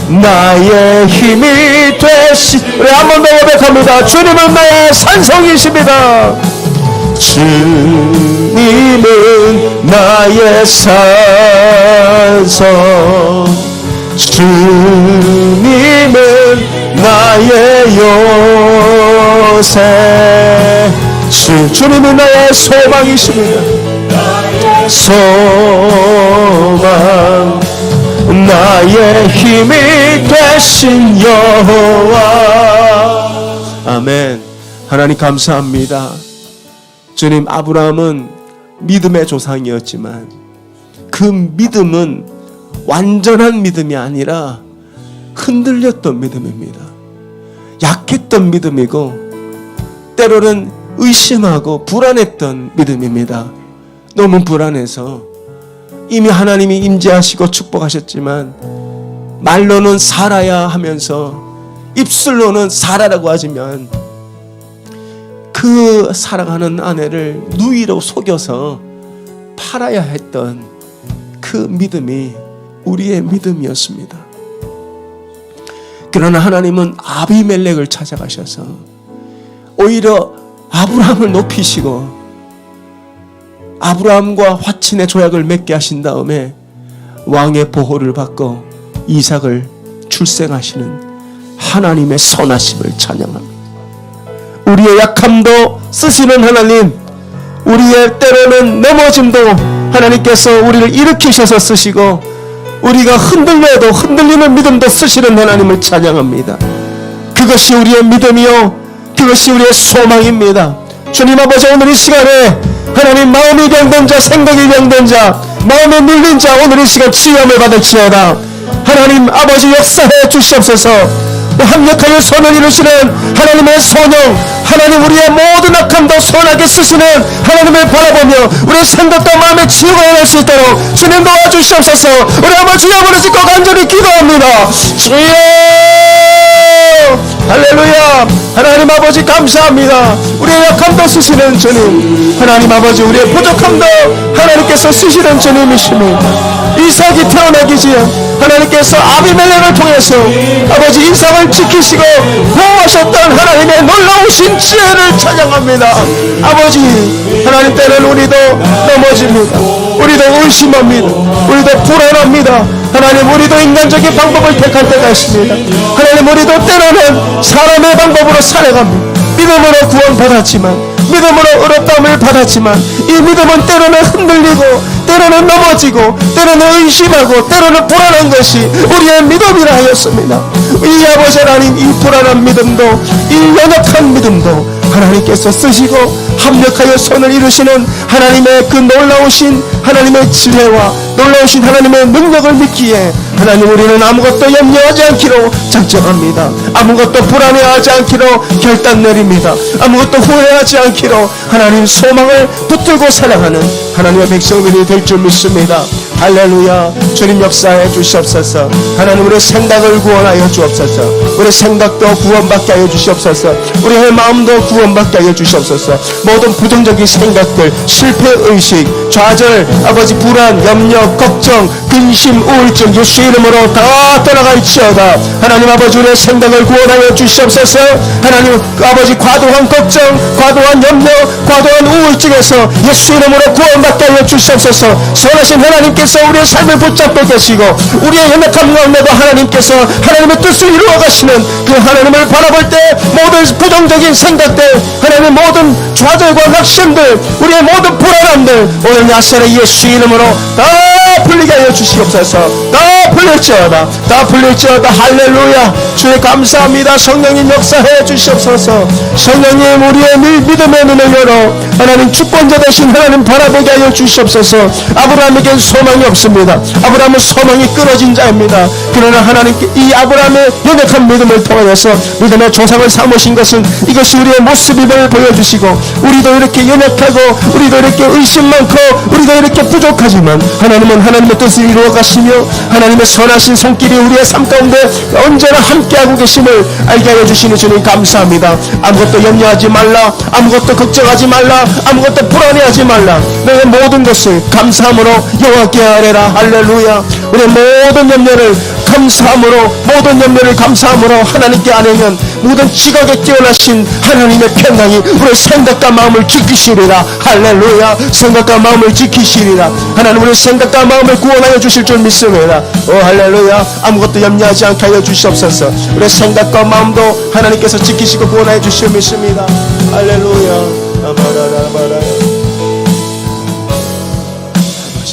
나의 힘이 되시. 우리 한 번 더 고백합니다. 주님은 나의 산성이십니다. 주님은 나의 산성, 주님은 나의 요새, 주님은 나의 소망이십니다. 소망, 나의 힘이 되신 여호와. 아멘. 하나님 감사합니다. 주님, 아브라함은 믿음의 조상이었지만 그 믿음은 완전한 믿음이 아니라 흔들렸던 믿음입니다. 약했던 믿음이고 때로는 의심하고 불안했던 믿음입니다. 너무 불안해서 이미 하나님이 임재하시고 축복하셨지만 말로는 살아야 하면서 입술로는 살아라고 하지만 그 살아가는 아내를 누이로 속여서 팔아야 했던 그 믿음이 우리의 믿음이었습니다. 그러나 하나님은 아비멜렉을 찾아가셔서 오히려 아브라함을 높이시고 아브라함과 화친의 조약을 맺게 하신 다음에 왕의 보호를 받고 이삭을 출생하시는 하나님의 선하심을 찬양합니다. 우리의 약함도 쓰시는 하나님, 우리의 때로는 넘어짐도 하나님께서 우리를 일으키셔서 쓰시고 우리가 흔들려도 흔들리는 믿음도 쓰시는 하나님을 찬양합니다. 그것이 우리의 믿음이요, 그것이 우리의 소망입니다. 주님 아버지, 오늘 이 시간에 하나님, 마음이 병든 자, 생각이 병든 자, 마음에 눌린 자, 오늘 이 시간 치유함을 받을지어다. 하나님 아버지, 역사해 주시옵소서. 합력하여 선을 이루시는 하나님의 소령, 하나님 우리의 모든 악함도 선하게 쓰시는 하나님을 바라보며 우리의 생각과 마음의 치유가 일어날 수 있도록 주님 도와주시옵소서. 우리 한번 주여 부르짖고 간절히 기도합니다. 주여, 할렐루야. 하나님 아버지 감사합니다. 우리의 약함도 쓰시는 주님, 하나님 아버지 우리의 부족함도 하나님께서 쓰시는 주님이십니다. 이삭이 태어나기 전 하나님께서 아비멜렉을 통해서 아버지 이삭을 지키시고 보호하셨던 하나님의 놀라우신 지혜를 찬양합니다. 아버지, 하나님 때는 우리도 넘어집니다. 우리도 의심합니다. 우리도 불안합니다. 하나님, 우리도 인간적인 방법을 택할 때가 있습니다. 하나님, 우리도 때로는 사람의 방법으로 살아갑니다. 믿음으로 구원받았지만, 믿음으로 어렵다함을 받았지만 이 믿음은 때로는 흔들리고 때로는 넘어지고 때로는 의심하고 때로는 불안한 것이 우리의 믿음이라 하였습니다. 이 아버지 하나님, 이 불안한 믿음도, 이 연약한 믿음도 하나님께서 쓰시고 합력하여 선을 이루시는 하나님의 그 놀라우신 하나님의 지혜와 놀라우신 하나님의 능력을 믿기에 하나님, 우리는 아무것도 염려하지 않기로 작정합니다. 아무것도 불안해하지 않기로 결단 내립니다. 아무것도 후회하지 않기로 하나님 소망을 붙들고 살아가는 하나님의 백성들이 될 줄 믿습니다. 할렐루야. 주님 역사해 주시옵소서. 하나님, 우리의 생각을 구원하여 주옵소서. 우리의 생각도 구원받게 하여 주시옵소서. 우리의 마음도 구원받게 하여 주시옵소서. 모든 부정적인 생각들, 실패의식, 좌절, 아버지 불안, 염려, 걱정, 근심, 우울증 예수 이름으로 다 떠나갈지어다. 하나님 아버지, 우리의 생각을 구원하여 주시옵소서. 하나님 아버지, 과도한 걱정, 과도한 염려, 과도한 우울증에서 예수 이름으로 구원받게 하여 주시옵소서. 선하신 하나님께서 우리의 삶을 붙잡고 계시고 우리의 연약함 가운데도 하나님께서 하나님의 뜻을 이루어 가시는 그 하나님을 바라볼 때 모든 부정적인 생각들, 하나님의 모든 좌절과 낙심들, 우리의 모든 불안함들 오늘 나사렛 예수 이름으로 다 풀리게 하여 주시옵소서. 다 풀릴지어다. 다 풀릴지어다. 할렐루야. 주님 감사합니다. 성령님 역사해 주시옵소서. 성령님 우리의 믿음의 눈을 열어 하나님 주권자 되신 하나님 바라보게 하여 주시옵소서. 아브라함에겐 소망이 없습니다. 아브라함은 소망이 끊어진 자입니다. 그러나 하나님께 이 아브라함의 연약한 믿음을 통하여서 믿음의 조상을 삼으신 것은 이것이 우리의 모습임을 보여주시고, 우리도 이렇게 연약하고 우리도 이렇게 의심 많고 우리도 이렇게 부족하지만 하나님은 하나님의 뜻을 이루어 가시며 하나님의 선하신 손길이 우리의 삶 가운데 언제나 함께하고 계심을 알게 하여 주시는 주님 감사합니다. 아무것도 염려하지 말라, 아무것도 걱정하지 말라, 아무것도 불안해하지 말라. 너의 모든 것을 감사함으로 여호와께 아뢰라. 할렐루야. 우리의 모든 염려를 감사함으로, 모든 염려를 감사함으로 하나님께 아뢰면 모든 지각에 깨어나신 하나님의 평강이 우리의 생각과 마음을 지키시리라. 할렐루야. 생각과 마음을 지키시리라. 하나님 우리의 생각과 마음을 구원하여 주실 줄 믿습니다. 오 할렐루야. 아무것도 염려하지 않게 하여 주시옵소서. 우리의 생각과 마음도 하나님께서 지키시고 구원하여 주실 줄 믿습니다. 할렐루야. 아바라라바라야.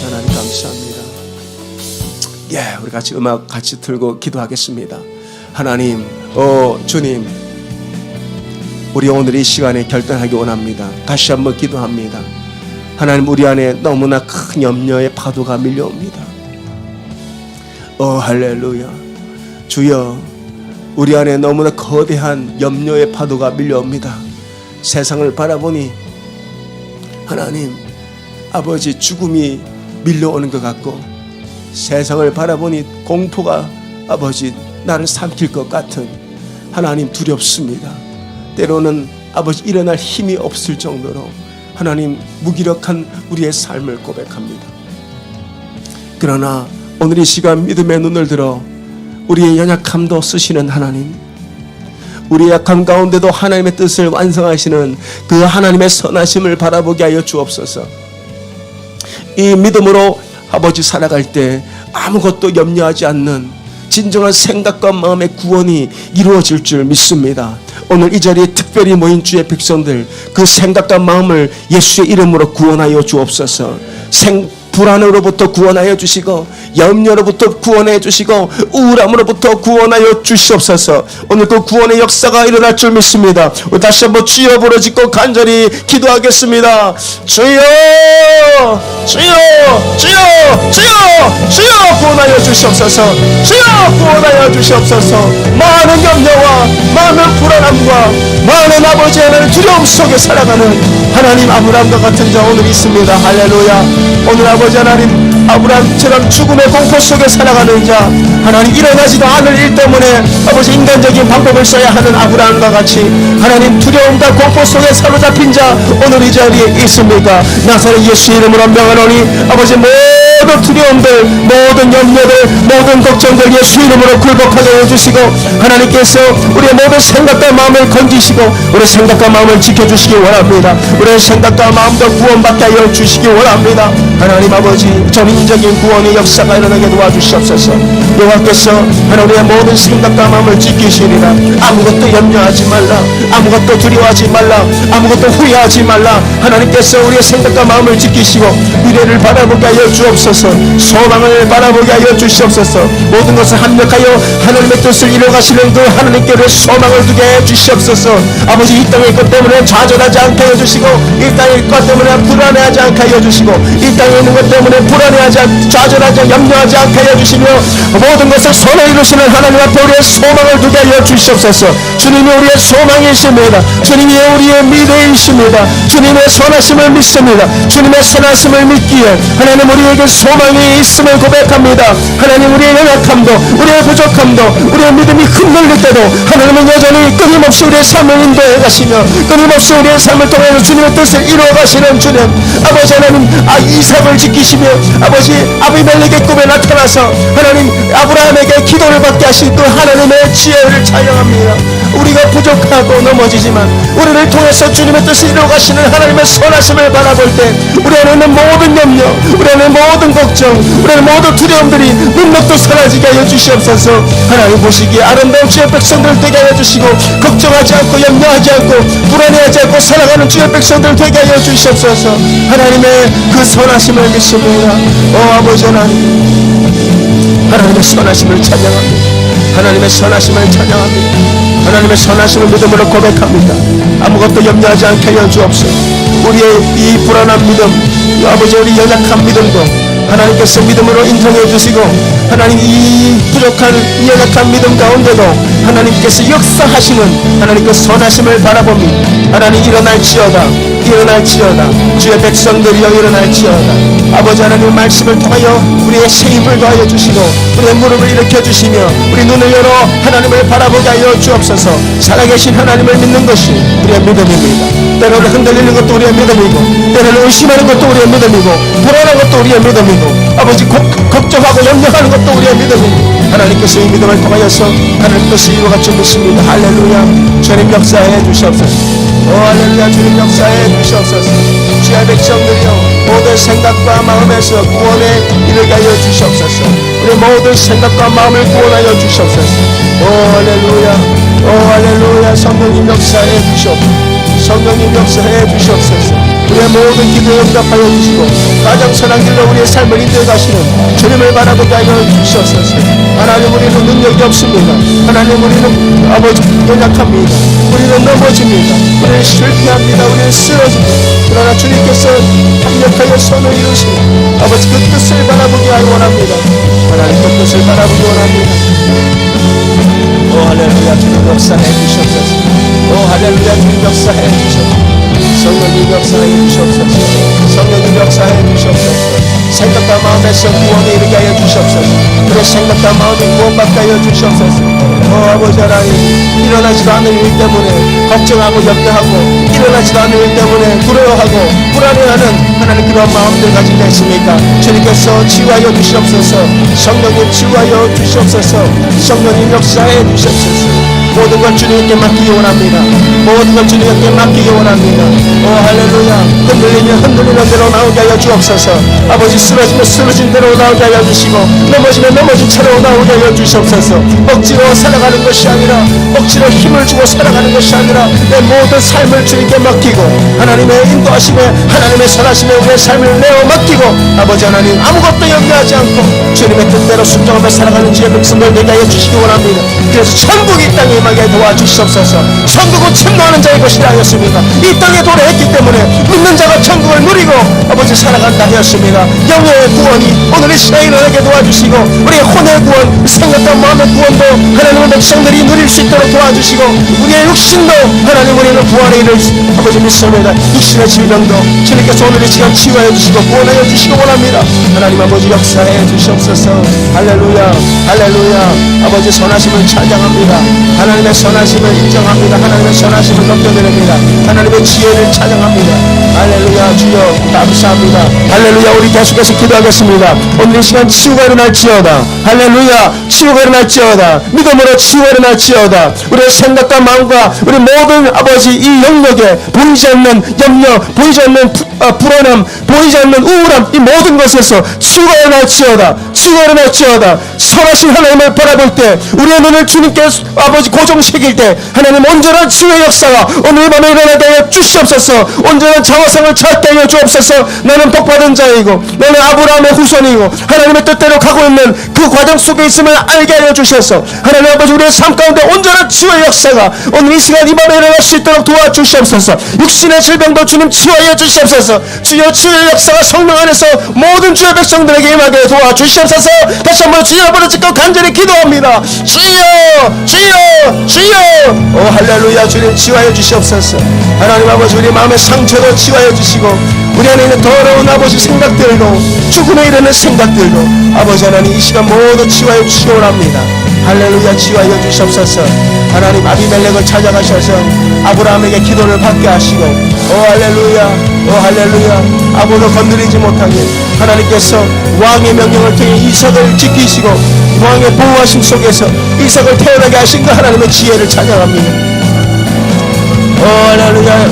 하나님 감사합니다. 우리 같이 음악 같이 틀고 기도하겠습니다. 하나님, 주님, 우리 오늘 이 시간에 결단하기 원합니다. 다시 한번 기도합니다. 하나님, 우리 안에 너무나 큰 염려의 파도가 밀려옵니다. 할렐루야. 주여, 우리 안에 너무나 거대한 염려의 파도가 밀려옵니다. 세상을 바라보니 하나님 아버지 죽음이 밀려오는 것 같고, 세상을 바라보니 공포가 아버지 나를 삼킬 것 같은 하나님 두렵습니다. 때로는 아버지 일어날 힘이 없을 정도로 하나님 무기력한 우리의 삶을 고백합니다. 그러나 오늘 이 시간 믿음의 눈을 들어 우리의 연약함도 쓰시는 하나님, 우리의 약함 가운데도 하나님의 뜻을 완성하시는 그 하나님의 선하심을 바라보게 하여 주옵소서. 이 믿음으로 아버지 살아갈 때 아무것도 염려하지 않는 진정한 생각과 마음의 구원이 이루어질 줄 믿습니다. 오늘 이 자리에 특별히 모인 주의 백성들, 그 생각과 마음을 예수의 이름으로 구원하여 주옵소서. 불안으로부터 구원하여 주시고, 염려로부터 구원해 주시고, 우울함으로부터 구원하여 주시옵소서. 오늘 그 구원의 역사가 일어날 줄 믿습니다. 우리 다시 한번 주여 부르짖고 간절히 기도하겠습니다. 주여, 주여, 주여, 주여, 주여 구원하여 주시옵소서. 주여 구원하여 주시옵소서. 많은 염려와 많은 불안함과 많은 아버지 하나님 두려움 속에 살아가는 하나님 아브라함과 같은 자 오늘 있습니다. 할렐루야. 오늘 아버지 하나님, 아브라함처럼 죽음의 공포 속에 살아가는 자, 하나님 일어나지도 않을 일 때문에 아버지 인간적인 방법을 써야 하는 아브라함과 같이 하나님 두려움과 공포 속에 사로잡힌 자 오늘 이 자리에 있습니까? 나사렛 예수 이름으로 명하노니 아버지 모든 두려움들, 모든 염려들, 모든 걱정들 예수 이름으로 굴복하게 해주시고, 하나님께서 우리의 모든 생각과 마음을 건지시고 우리 생각과 마음을 지켜주시기 원합니다. 우리의 생각과 마음도 구원받게 하여 주시기 원합니다. 하나님 아버지, 전인적인 구원의 역사가 일어나게 도와주시옵소서. 여호와께서 하나님의 모든 생각과 마음을 지키시리라. 아무것도 염려하지 말라, 아무것도 두려워하지 말라, 아무것도 후회하지 말라. 하나님께서 우리의 생각과 마음을 지키시고 미래를 바라보게 하여 주옵소서. 소망을 바라보게 하여 주시옵소서. 모든 것을 합력하여 하나님의 뜻을 이루어가시는 그 하나님께 우리의 소망을 두게 해 주시옵소서. 아버지, 이 땅의 것 때문에 좌절하지 않게 하여 주시고, 이 땅의 것 때문에 불안해하지 않게 하여 주시고, 이 땅에 있는 것 때문에 불안해하지, 좌절하지, 염려하지 않게 하여 주시며, 모든 것을 손에 이루시는 하나님 앞에 우리의 소망을 두게 하여 주시옵소서. 주님이 우리의 소망이십니다. 주님이 우리의 미래이십니다. 주님의 선하심을 믿습니다. 주님의 선하심을 믿기에 하나님 우리에게 소망이 있음을 고백합니다. 하나님, 우리의 연약함도, 우리의 부족함도, 우리의 믿음이 흔들릴 때도 하나님은 여전히 끊임없이 우리의 삶을 인도해 가시며 끊임없이 우리의 삶을 통해서 주님의 뜻을 이루어 가시는 주님, 아버지 하나님, 이삭을 지키시며 아버지 아비멜렉의 꿈에 나타나서 하나님 아브라함에게 기도를 받게 하신 그 하나님의 지혜를 찬양합니다. 우리가 부족하고 넘어지지만 우리를 통해서 주님의 뜻을 이루어 가시는 하나님의 선하심을 바라볼 때 우리 안에 있는 모든 염려, 우리 안에 모든 걱정, 우리의 모든 두려움들이 눈먹도 사라지게 하여 주시옵소서. 하나님 보시기에 아름다운 주의 백성들 되게 하여 주시고, 걱정하지 않고 염려하지 않고 불안해하지 않고 살아가는 주의 백성들 되게 하여 주시옵소서. 하나님의 그 선하심을 믿습니다. 아버지 하나님, 하나님의 선하심을 찬양합니다. 하나님의 선하심을 찬양합니다. 하나님의 선하심을 믿음으로 고백합니다. 아무것도 염려하지 않게 하여 주옵소서. 우리의 이 불안한 믿음, 아버지 우리 연약한 믿음도 하나님께서 믿음으로 인정해 주시고, 하나님 이 부족한 이 연약한 믿음 가운데도 하나님께서 역사하시는 하나님 그 선하심을 바라봅니다. 하나님 일어날지어다, 일어날지어다. 주의 백성들이여 일어날지어다. 아버지 하나님의 말씀을 통하여 우리의 새 힘을 더하여 주시고, 우리의 무릎을 일으켜 주시며 우리 눈을 열어 하나님을 바라보게 하여 주옵소서. 살아계신 하나님을 믿는 것이 우리의 믿음입니다. 때로는 흔들리는 것도 우리의 믿음이고, 때로는 의심하는 것도 우리의 믿음이고, 불안한 것도 우리의 믿음이고, 아버지 걱정하고 염려하는 것도 우리의 믿음이고, 하나님께서 이 믿음을 통하여서 하나님께서 이루어갈 줄 믿습니다. 할렐루야. 주님 역사해 주시옵소서. 할렐루야. 주님 역사해 주시옵소서. 주의 백성들이여 모든 생각과 마음에서 구원에 이르게 하여 주시옵소서. 우리 모든 생각과 마음을 구원하여 주시옵소서. 할렐루야. 할렐루야. 성령님 역사해 주시옵소서. 성령님 역사해 주시옵소서. 우리의 모든 기도에 응답하여 주시고, 가장 선한 길로 우리의 삶을 인도해 가시는 주님을 바라보게 하여 주시옵소서. 하나님 우리는 능력이 없습니다. 하나님 우리는 아버지 연약합니다. 우리는 넘어집니다. 우리는 실패합니다. 우리는 쓰러집니다. 그러나 주님께서 강력하여 손을 이루시고 아버지 그 뜻을 바라보게 하여 원합니다. 하나님 그 뜻을 바라보기 원합니다. 할렐루야. 주님 역사해 주시옵소서. 할렐루야. 주님 역사해 주시옵소서. 성령님 역사해 주시옵소서. 성령님 역사해 주시옵소서. 생각과 마음에서 구원에 이르게 하여 주시옵소서. 그의 생각과 마음이 구원받게 하여 주시옵소서. 아버지 하나님, 일어나지도 않는 일 때문에 걱정하고 염려하고, 일어나지도 않는 일 때문에 두려워하고 불안해하는 하나님 그런 마음들 가지고 있습니까? 주님께서 치유하여 주시옵소서. 성령님 치유하여 주시옵소서. 성령님 역사해 주시옵소서. 모든 걸 주님께 맡기기 원합니다. 모든 걸 주님께 맡기기 원합니다. 할렐루야. 흔들리면 흔들리는 대로 나오게 하여 주옵소서. 아버지 쓰러지면 쓰러진 대로 나오게 하여 주시고, 넘어지면 넘어진 채로 나오게 하여 주시옵소서. 억지로 살아가는 것이 아니라, 억지로 힘을 주고 살아가는 것이 아니라 내 모든 삶을 주님께 맡기고, 하나님의 인도하심에, 하나님의 선하심에 우리의 삶을 내어 맡기고, 아버지 하나님 아무것도 염려하지 않고 주님의 뜻대로 순종하며 살아가는 주의 백성들 되게 하여 주시기 원합니다. 그래서 천국이 이 땅에 임하게 도와주시옵소서. 천국은 침노하는 자의 것이라 하였습니다. 이 땅에 도래했기 때문에 믿는 자가 천국을 누리고 아버지 살아간다 하였습니다. 영의 구원이 오늘 이 시간에 일어나게 도와주시고, 우리의 혼의 구원, 생각과 마음의 구원도 하나님의 백성들이 누릴 수 있도록 도와주시고, 우리의 육신도 하나님 우리는 부활에 이를 아버지 믿습니다. 육신의 질병도 주님께서 오늘 이 시간 치유하여 주시고 구원하여 주시고 원합니다. 하나님 아버지 역사해 주시옵소서. 할렐루야. 할렐루야. 아버지 선하심을 찬양합니다. 하나님의 선하심을 인정합니다. 하나님의 선하심을 넘겨드립니다. 하나님의 지혜를 찬양합니다. 할렐루야. 주여 감사합니다. 할렐루야. 우리 계속해서 기도하겠습니다. 오늘 이 시간 치유가 일어날지어다. 할렐루야. 치유가 일어날지어다. 믿음으로 치유가 일어날지어다. 우리의 생각과 마음과 우리 모든 아버지 이 영역에 보이지 않는 염려, 보이지 않는 불안함, 보이지 않는 우울함, 이 모든 것에서 치유가 일어날지어다. 치유가 일어날지어다. 선하신 하나님을 바라볼 때, 우리의 눈을 주님께 아버지 고정시킬 때, 하나님 온전한 치유의 역사가 오늘 밤에 일어나게 하여 주시옵소서. 온전한 장화상을 찾게 하여 주옵소서. 나는 복받은 자이고, 나는 아브라함의 후손이고, 하나님의 뜻대로 가고 있는 그 과정 속에 있음을 알게 하여 주셔서, 하나님 아버지 우리의 삶 가운데 온전한 치유의 역사가 오늘 이 시간 이 밤에 일어날 수 있도록 도와주시옵소서. 육신의 질병도 주님 치유하여 주시옵소서. 주여 치유의 역사가 성령 안에서 모든 주의 백성들에게 임하게 도와주시옵소서. 다시 한번 주여 앞으로 찍고 간절히 기도합니다. 주여, 주여, 주여. 할렐루야. 주님 치유하여 주시옵소서. 하나님 아버지 우리 마음의 상처도 치유하여 주시고, 우리 안에 있는 더러운 아버지 생각들도, 죽음에 이르는 생각들도 아버지 하나님 이 시간 모두 치유하여 주시기 원합니다. 할렐루야. 치유하여 주시옵소서. 하나님 아비멜렉을 찾아가셔서 아브라함에게 기도를 받게 하시고, 할렐루야. 할렐루야. 아무도 건드리지 못하게 하나님께서 왕의 명령을 통해 이삭을 지키시고, 왕의 보호하심 속에서 이삭을 태어나게 하신 그 하나님의 지혜를 찬양합니다. 할렐루야.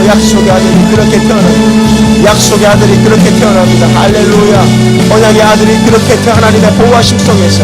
약속의 아들이 그렇게 태어납니다. 약속의 아들이 그렇게 태어납니다. 할렐루야. 언약의 아들이 그렇게 하나님의 보호하심 속에서,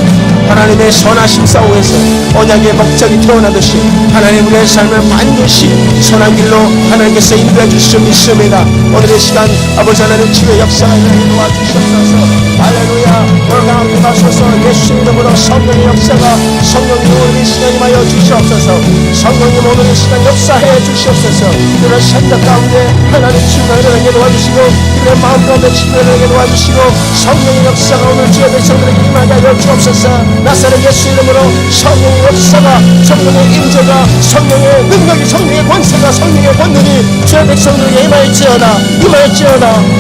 하나님의 선하심 속에서 언약의 목적이 태어나듯이 하나님 우리의 삶을 반드시 선한 길로 하나님께서 인도해 주실 믿습니다. 오늘의 시간 아버지 하나님 치유의 역사가 일어나게 도와주시옵소서. 할렐루야. 오늘 강하게 가소서. 예수 이름으로 성령의 역사가, 성령님 오늘의 시간 임하여 주시옵소서. 성령님 오늘의 시간 역사해 주시옵소서. 그런 생각 가운데 하나님 치유가 일어나게 도와주시고, 그들의 마음 가운데 치유가 일어나게 도와주시고, 성령의 역사가 오늘 주의 백성들에게 임하게 하여 주옵소서. 나사렛 예수 이름으로 성령의 역사가, 성령의 임재가, 성령의 능력이, 성령의 권세가, 성령의 권능이 주의 백성들에게 임할지어다.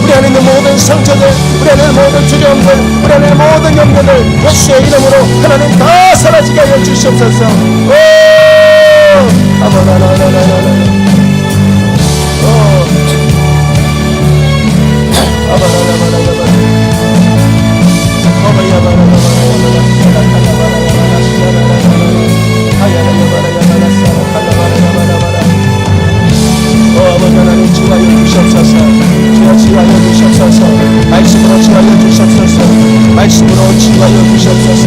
우리 안에 있는 모든 상처들, 우리 안에 있는 모든 두려움들, 우리 안에 있는 모든 염려들 예수의 이름으로 하나님 다 사라지게 하여 주시옵소서. 아버지 하나님 치유하여 주시옵소서. 치유하여 주시옵소서. 말씀으로 치유하여 주시옵소서. 말씀으로 치유하여 주시옵소서.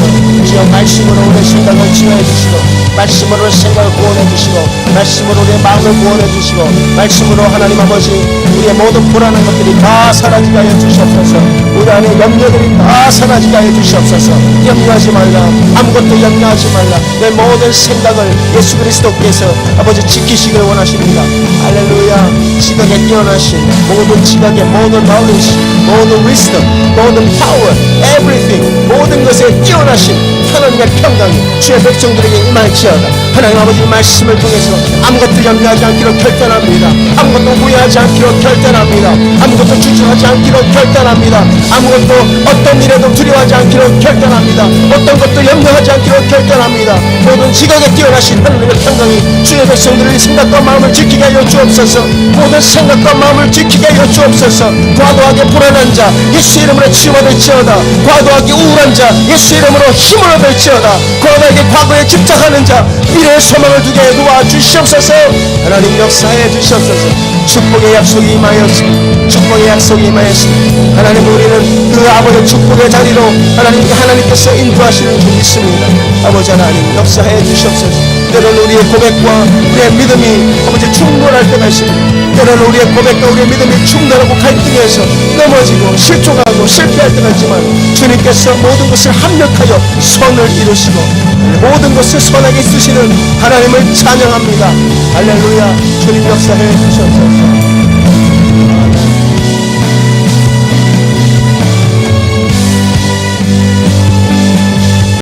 주여 말씀으로 우리의 생각을 치유해 주시고, 말씀으로 생각을 구원해 주시고, 말씀으로 우리의 마음을 구원해 주시고, 말씀으로 하나님 아버지 우리의 모든 불안한 것들이 다 사라지게 하여 주시옵소서. 우리 안에 염려들이 다 사라지게 하여 주시옵소서. 염려하지 말라. 아무것도 염려하지 말라. 내 모든 생각을 예수 그리스도께서 아버지 지키시길 원하십니다. 할렐루야. 지각에 뛰어나신 모든 지각의 모든 knowledge, 모든 wisdom, 모든 power, everything, 모든 것에 뛰어나신 하나님의 평강이 주의 백성들에게 임할지어다. 하나님 아버지 말씀을 통해서 아무것도 염려하지 않기로 결단합니다. 아무것도 후회하지 않기로 결단합니다. 아무것도 주저하지 않기로 결단합니다. 아무것도 어떤 일에도 두려워하지 않기로 결단합니다. 어떤 것도 염려하지 않기로 결단합니다. 모든 지각에 뛰어나신 하나님의 평강이 주의 백성들의 생각과 마음을 지키게 하여 주옵소서. 모든 생각과 마음을 지키게 하여 주옵소서. 과도하게 불안한 자 예수 이름으로 치유받을지어다. 과도하게 우울한 자 예수 이름으로 힘을 얻을지어다. 과도하게 과거에 집착하는 자 미래의 소망을 두게 도와주시옵소서. 하나님 역사해 주시옵소서. 축복의 약속이 임하였습니다. 축복의 약속이 임하였습니다. 하나님 우리는 그 아버지의 축복의 자리로 하나님께서 인도하시는 줄 믿습니다. 아버지 하나님 역사해 주시옵소서. 때로는 우리의 고백과 우리의 믿음이 아버지 충돌할 때가 있습니다. 때로는 우리의 고백과 우리의 믿음이 충돌하고 갈등해서 넘어지고 실족하고 실패할 때가 있지만 주님께서 모든 것을 합력하여 선을 이루시고 모든 것을 선하게 쓰시는 하나님을 찬양합니다. 할렐루야. 주님 역사해 주시옵소서.